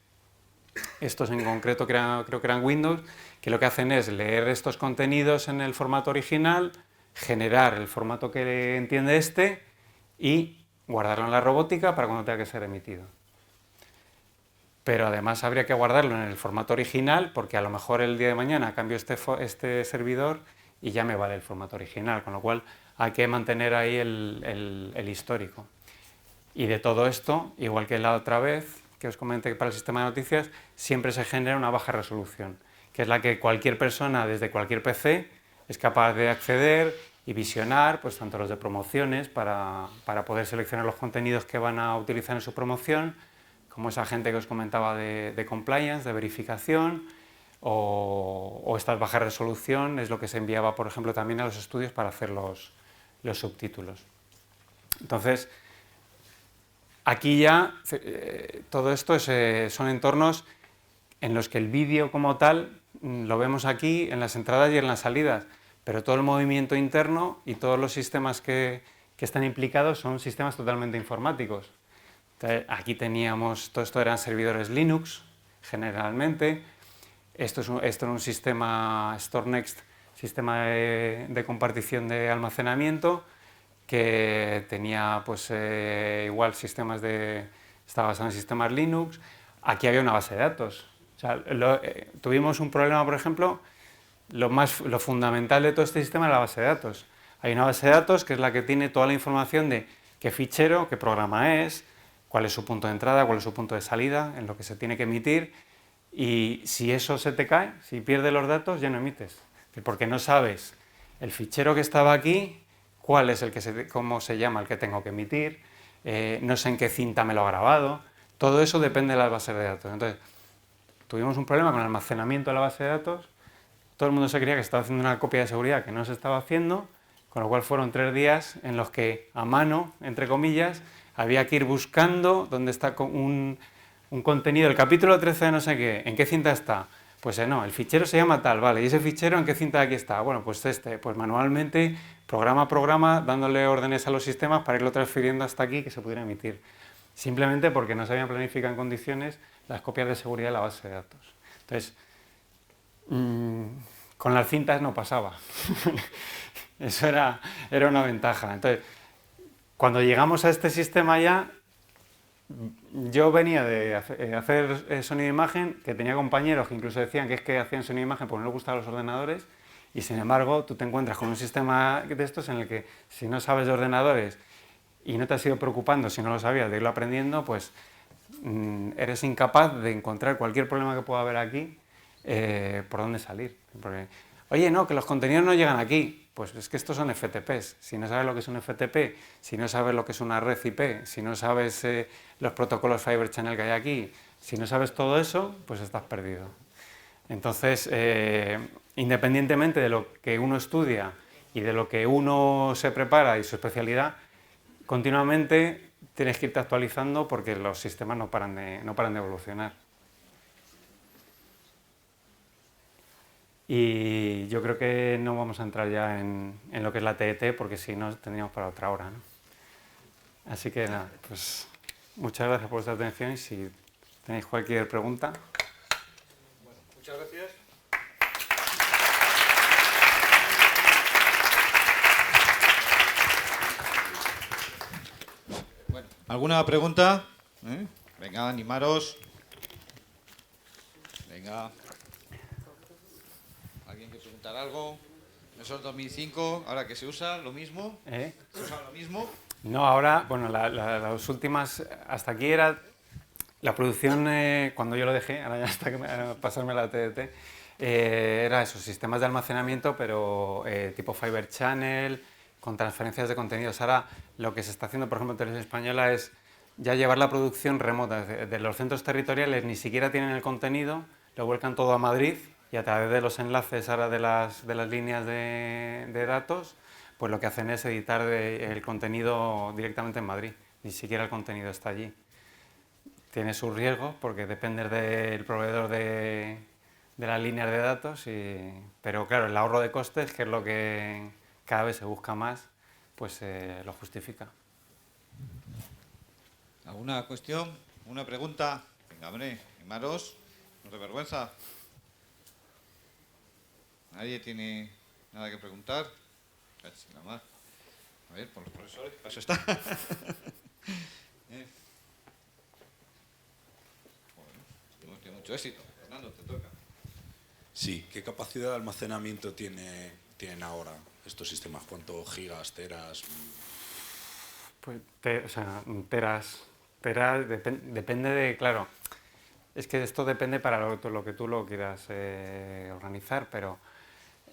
estos en concreto creo que eran Windows, que lo que hacen es leer estos contenidos en el formato original, generar el formato que entiende y guardarlo en la robótica para cuando tenga que ser emitido. Pero además habría que guardarlo en el formato original porque a lo mejor el día de mañana cambio este servidor y ya me vale el formato original, con lo cual hay que mantener ahí el histórico. Y de todo esto, igual que la otra vez que os comenté para el sistema de noticias, siempre se genera una baja resolución, que es la que cualquier persona desde cualquier PC es capaz de acceder y visionar, pues tanto los de promociones para poder seleccionar los contenidos que van a utilizar en su promoción, como esa gente que os comentaba de compliance, de verificación, o esta baja resolución es lo que se enviaba, por ejemplo, también a los estudios para hacer los subtítulos. Entonces, aquí ya todo esto son entornos en los que el vídeo como tal lo vemos aquí en las entradas y en las salidas, pero todo el movimiento interno y todos los sistemas que están implicados son sistemas totalmente informáticos. Entonces, aquí teníamos, todo esto eran servidores Linux, generalmente. Esto era un sistema StoreNext, sistema de compartición de almacenamiento, que tenía pues igual estaba basado en sistemas Linux. Aquí había una base de datos. O sea, tuvimos un problema, por ejemplo, lo fundamental de todo este sistema es la base de datos. Hay una base de datos que es la que tiene toda la información de qué fichero, qué programa es, cuál es su punto de entrada, cuál es su punto de salida, en lo que se tiene que emitir, y si eso se te cae, si pierdes los datos, ya no emites, porque no sabes el fichero que estaba aquí, cuál es cómo se llama el que tengo que emitir, no sé en qué cinta me lo ha grabado, todo eso depende de la base de datos. Entonces, tuvimos un problema con el almacenamiento de la base de datos, todo el mundo se creía que se estaba haciendo una copia de seguridad que no se estaba haciendo, con lo cual fueron 3 días en los que, a mano, entre comillas, había que ir buscando dónde está un contenido, el capítulo 13 de no sé qué, ¿en qué cinta está? Pues no, el fichero se llama tal, vale, ¿y ese fichero en qué cinta de aquí está? Bueno, pues pues manualmente, programa a programa, dándole órdenes a los sistemas para irlo transfiriendo hasta aquí que se pudiera emitir. Simplemente porque no se habían planificado en condiciones las copias de seguridad de la base de datos. Entonces, con las cintas no pasaba. Eso era una ventaja. Entonces, cuando llegamos a este sistema ya, yo venía de hacer sonido e imagen, que tenía compañeros que incluso decían que es que hacían sonido e imagen porque no les gustaban los ordenadores, y sin embargo tú te encuentras con un sistema de estos en el que si no sabes de ordenadores y no te has ido preocupando, si no lo sabías, de irlo aprendiendo, pues eres incapaz de encontrar cualquier problema que pueda haber aquí, por dónde salir. Porque, oye, no, que los contenidos no llegan aquí. Pues es que estos son FTPs. Si no sabes lo que es un FTP, si no sabes lo que es una red IP, si no sabes los protocolos Fibre Channel que hay aquí, si no sabes todo eso, pues estás perdido. Entonces, independientemente de lo que uno estudia y de lo que uno se prepara y su especialidad, continuamente tienes que irte actualizando porque los sistemas no paran de evolucionar. Y yo creo que no vamos a entrar ya en lo que es la TET porque si no tendríamos para otra hora, ¿no? Así que nada, pues muchas gracias por vuestra atención y si tenéis cualquier pregunta. Bueno, muchas gracias. Bueno, ¿alguna pregunta? Venga, animaros. Venga. ¿Alguien quiere preguntar algo? Eso es 2005, ahora que se usa lo mismo. ¿Se usa lo mismo? No, ahora, bueno, las últimas, hasta aquí era la producción, cuando yo lo dejé, ahora ya hasta que pasarme la TDT, era eso, sistemas de almacenamiento, pero tipo Fibre Channel, con transferencias de contenidos. Ahora lo que se está haciendo, por ejemplo, en Televisión Española es ya llevar la producción remota. De los centros territoriales ni siquiera tienen el contenido, lo vuelcan todo a Madrid y a través de los enlaces ahora de las líneas de datos, pues lo que hacen es editar el contenido directamente en Madrid, ni siquiera el contenido está allí. Tiene sus riesgos porque depende del proveedor de las líneas de datos, pero claro, el ahorro de costes, que es lo que cada vez se busca más, pues lo justifica. ¿Alguna cuestión? ¿Una pregunta? Venga, hombre, animaros, no te vergüenza. ¿Nadie tiene nada que preguntar? Nada más. A ver, por los profesores, para eso está. Bueno, tiene mucho éxito. Fernando, te toca. Sí, ¿qué capacidad de almacenamiento tienen ahora estos sistemas? ¿Cuántos gigas, teras? Pues, teras, depende de, claro, es que esto depende para lo que tú lo quieras organizar, pero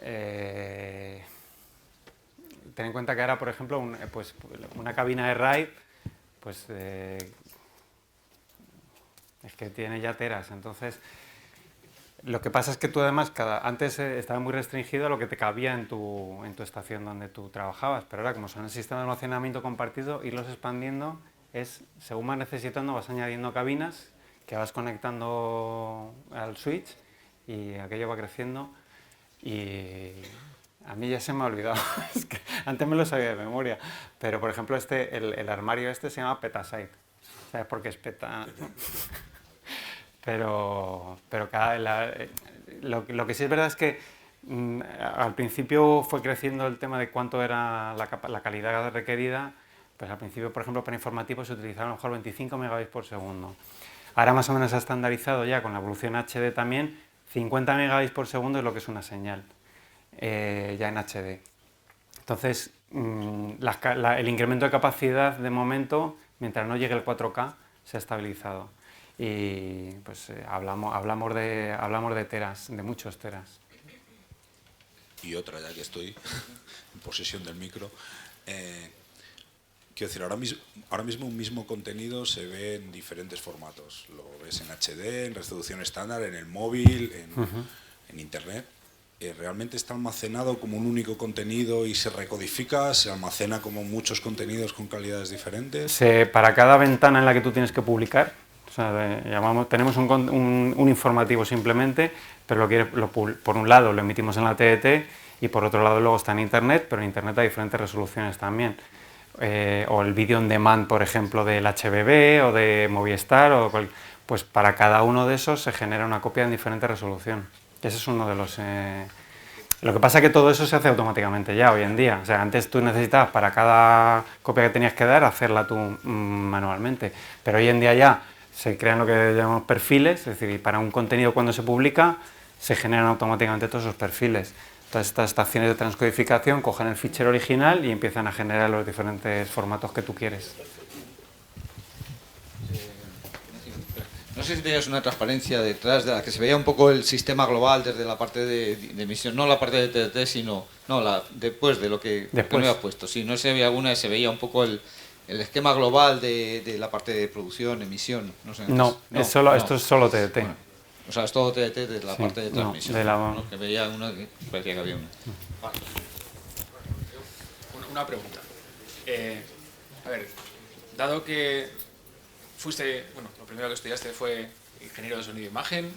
ten en cuenta que ahora, por ejemplo, una cabina de RAID, pues es que tiene ya teras, entonces lo que pasa es que tú además, antes estaba muy restringido a lo que te cabía en tu estación donde tú trabajabas, pero ahora como son el sistema de almacenamiento compartido, irlos expandiendo es, según vas necesitando, vas añadiendo cabinas que vas conectando al switch y aquello va creciendo y a mí ya se me ha olvidado, es que antes me lo sabía de memoria, pero por ejemplo el armario este se llama Petasite, ¿sabes por qué es peta? Pero lo que sí es verdad es que al principio fue creciendo el tema de cuánto era la calidad requerida. Pues al principio, por ejemplo, para informativos se utilizaban a lo mejor 25 megabits por segundo. Ahora más o menos se ha estandarizado ya con la evolución HD también, 50 megabits por segundo es lo que es una señal, ya en HD. Entonces, el incremento de capacidad de momento, mientras no llegue el 4K, se ha estabilizado. Y pues hablamos de teras, de muchos teras. Y otra, ya que estoy en posesión del micro, quiero decir, ahora mismo un mismo contenido se ve en diferentes formatos. Lo ves en HD, en resolución estándar, en el móvil, en internet. ¿Realmente está almacenado como un único contenido y se recodifica? ¿Se almacena como muchos contenidos con calidades diferentes? Para cada ventana en la que tú tienes que publicar, sea, tenemos un informativo simplemente, pero por un lado lo emitimos en la TDT y por otro lado luego está en Internet, pero en Internet hay diferentes resoluciones también. O el vídeo on demand, por ejemplo, del HBB o de Movistar, pues para cada uno de esos se genera una copia en diferente resolución. Ese es uno de los... Lo que pasa es que todo eso se hace automáticamente ya hoy en día. O sea, antes tú necesitabas para cada copia que tenías que dar hacerla tú manualmente, pero hoy en día ya se crean lo que llamamos perfiles, es decir, para un contenido cuando se publica se generan automáticamente todos esos perfiles. Todas estas estaciones de transcodificación cogen el fichero original y empiezan a generar los diferentes formatos que tú quieres. No sé si tenías una transparencia detrás de la que se veía un poco el sistema global desde la parte de emisión, no la parte de TDT, sino después de lo que me habías puesto. Si no se veía alguna, se veía un poco el esquema global de la parte de producción, emisión. No sé. Esto es solo TDT. Bueno, o sea, es todo TDT de la parte de transmisión. No, que veía una que parecía que había una. Vale. Una pregunta. A ver, dado que lo primero que estudiaste fue ingeniero de sonido e imagen,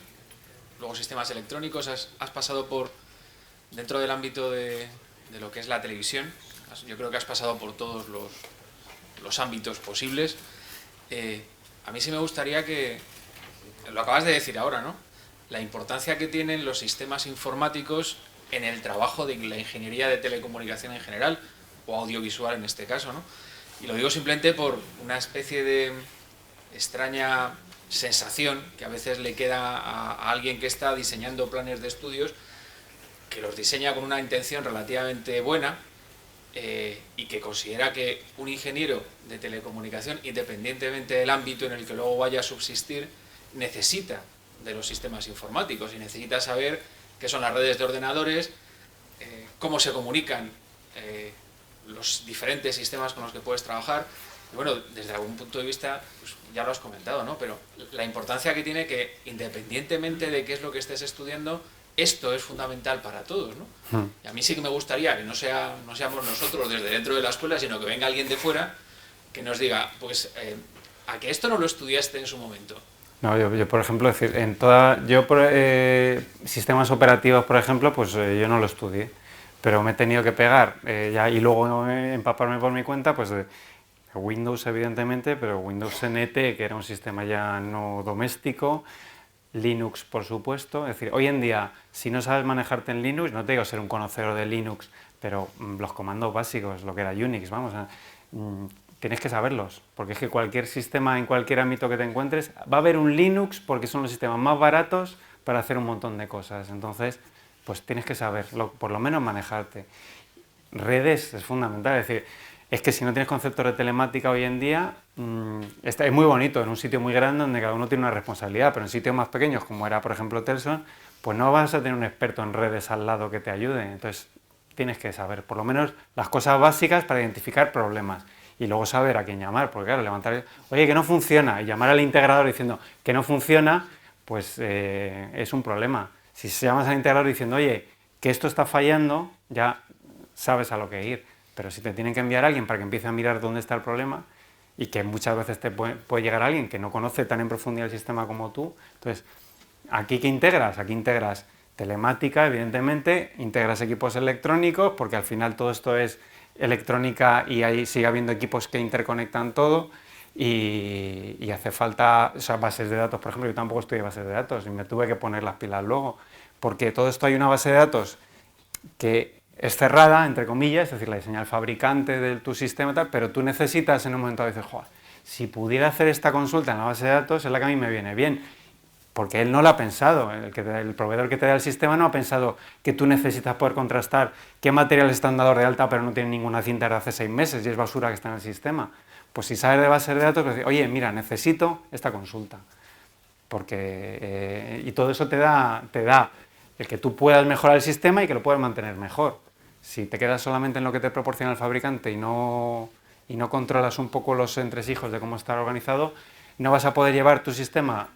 luego sistemas electrónicos, has pasado por, dentro del ámbito de lo que es la televisión, yo creo que has pasado por todos los ámbitos posibles. A mí sí me gustaría que, lo acabas de decir ahora, ¿no? La importancia que tienen los sistemas informáticos en el trabajo de la ingeniería de telecomunicación en general, o audiovisual en este caso, ¿no? Y lo digo simplemente por una especie de extraña sensación que a veces le queda a alguien que está diseñando planes de estudios, que los diseña con una intención relativamente buena y que considera que un ingeniero de telecomunicación, independientemente del ámbito en el que luego vaya a subsistir, necesita de los sistemas informáticos y necesita saber qué son las redes de ordenadores, cómo se comunican los diferentes sistemas con los que puedes trabajar. Y bueno, desde algún punto de vista, pues ya lo has comentado, ¿no? Pero la importancia que tiene que, independientemente de qué es lo que estés estudiando, esto es fundamental para todos, ¿no? Y a mí sí que me gustaría que no seamos nosotros desde dentro de la escuela, sino que venga alguien de fuera que nos diga, pues, ¿a que esto no lo estudiaste en su momento? No, yo por ejemplo, sistemas operativos, por ejemplo, pues yo no lo estudié, pero me he tenido que pegar y luego empaparme por mi cuenta, pues de Windows evidentemente, pero Windows NT, que era un sistema ya no doméstico, Linux por supuesto. Es decir, hoy en día, si no sabes manejarte en Linux, no te digo ser un conocedor de Linux, pero los comandos básicos, lo que era Unix, tienes que saberlos, porque es que cualquier sistema, en cualquier ámbito que te encuentres, va a haber un Linux porque son los sistemas más baratos para hacer un montón de cosas. Entonces, pues tienes que saberlo, por lo menos manejarte. Redes es fundamental, es decir, es que si no tienes conceptos de telemática hoy en día, es muy bonito en un sitio muy grande donde cada uno tiene una responsabilidad, pero en sitios más pequeños, como era por ejemplo Telson, pues no vas a tener un experto en redes al lado que te ayude. Entonces tienes que saber por lo menos las cosas básicas para identificar problemas y luego saber a quién llamar, porque claro, oye, que no funciona, y llamar al integrador diciendo que no funciona, pues es un problema. Si llamas al integrador diciendo, oye, que esto está fallando, ya sabes a lo que ir. Pero si te tienen que enviar a alguien para que empiece a mirar dónde está el problema, y que muchas veces te puede llegar alguien que no conoce tan en profundidad el sistema como tú, entonces, ¿aquí qué integras? Aquí integras telemática, evidentemente, integras equipos electrónicos, porque al final todo esto es electrónica y ahí sigue habiendo equipos que interconectan todo, y hace falta, o sea, bases de datos. Por ejemplo, yo tampoco estudié bases de datos y me tuve que poner las pilas luego, porque todo esto hay una base de datos que es cerrada, entre comillas, es decir, la diseña el fabricante de tu sistema y tal, pero tú necesitas en un momento dado, dices, joder, si pudiera hacer esta consulta en la base de datos es la que a mí me viene bien, porque él no lo ha pensado, el proveedor que te da el sistema no ha pensado que tú necesitas poder contrastar qué materiales están dados de alta pero no tienen ninguna cinta de hace 6 meses y es basura que está en el sistema. Pues si sabes de base de datos, pues, oye, mira, necesito esta consulta, porque y todo eso te da el que tú puedas mejorar el sistema y que lo puedas mantener mejor. Si te quedas solamente en lo que te proporciona el fabricante y no controlas un poco los entresijos de cómo está organizado, no vas a poder llevar tu sistema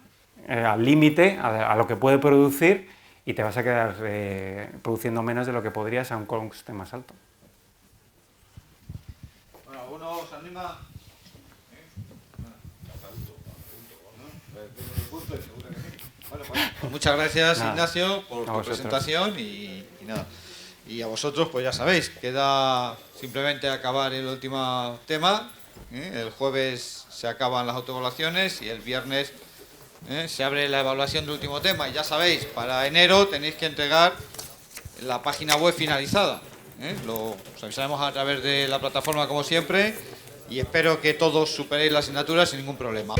al límite, a lo que puede producir, y te vas a quedar produciendo menos de lo que podrías a un coste más alto. Bueno, ¿alguno se anima? Bueno, pues, muchas gracias, nada, Ignacio, por tu presentación y nada. Y a vosotros, pues ya sabéis, queda simplemente acabar el último tema. El jueves se acaban las autoevaluaciones y el viernes se abre la evaluación del último tema. Y ya sabéis, para enero tenéis que entregar la página web finalizada. Os avisaremos a través de la plataforma como siempre y espero que todos superéis la asignatura sin ningún problema.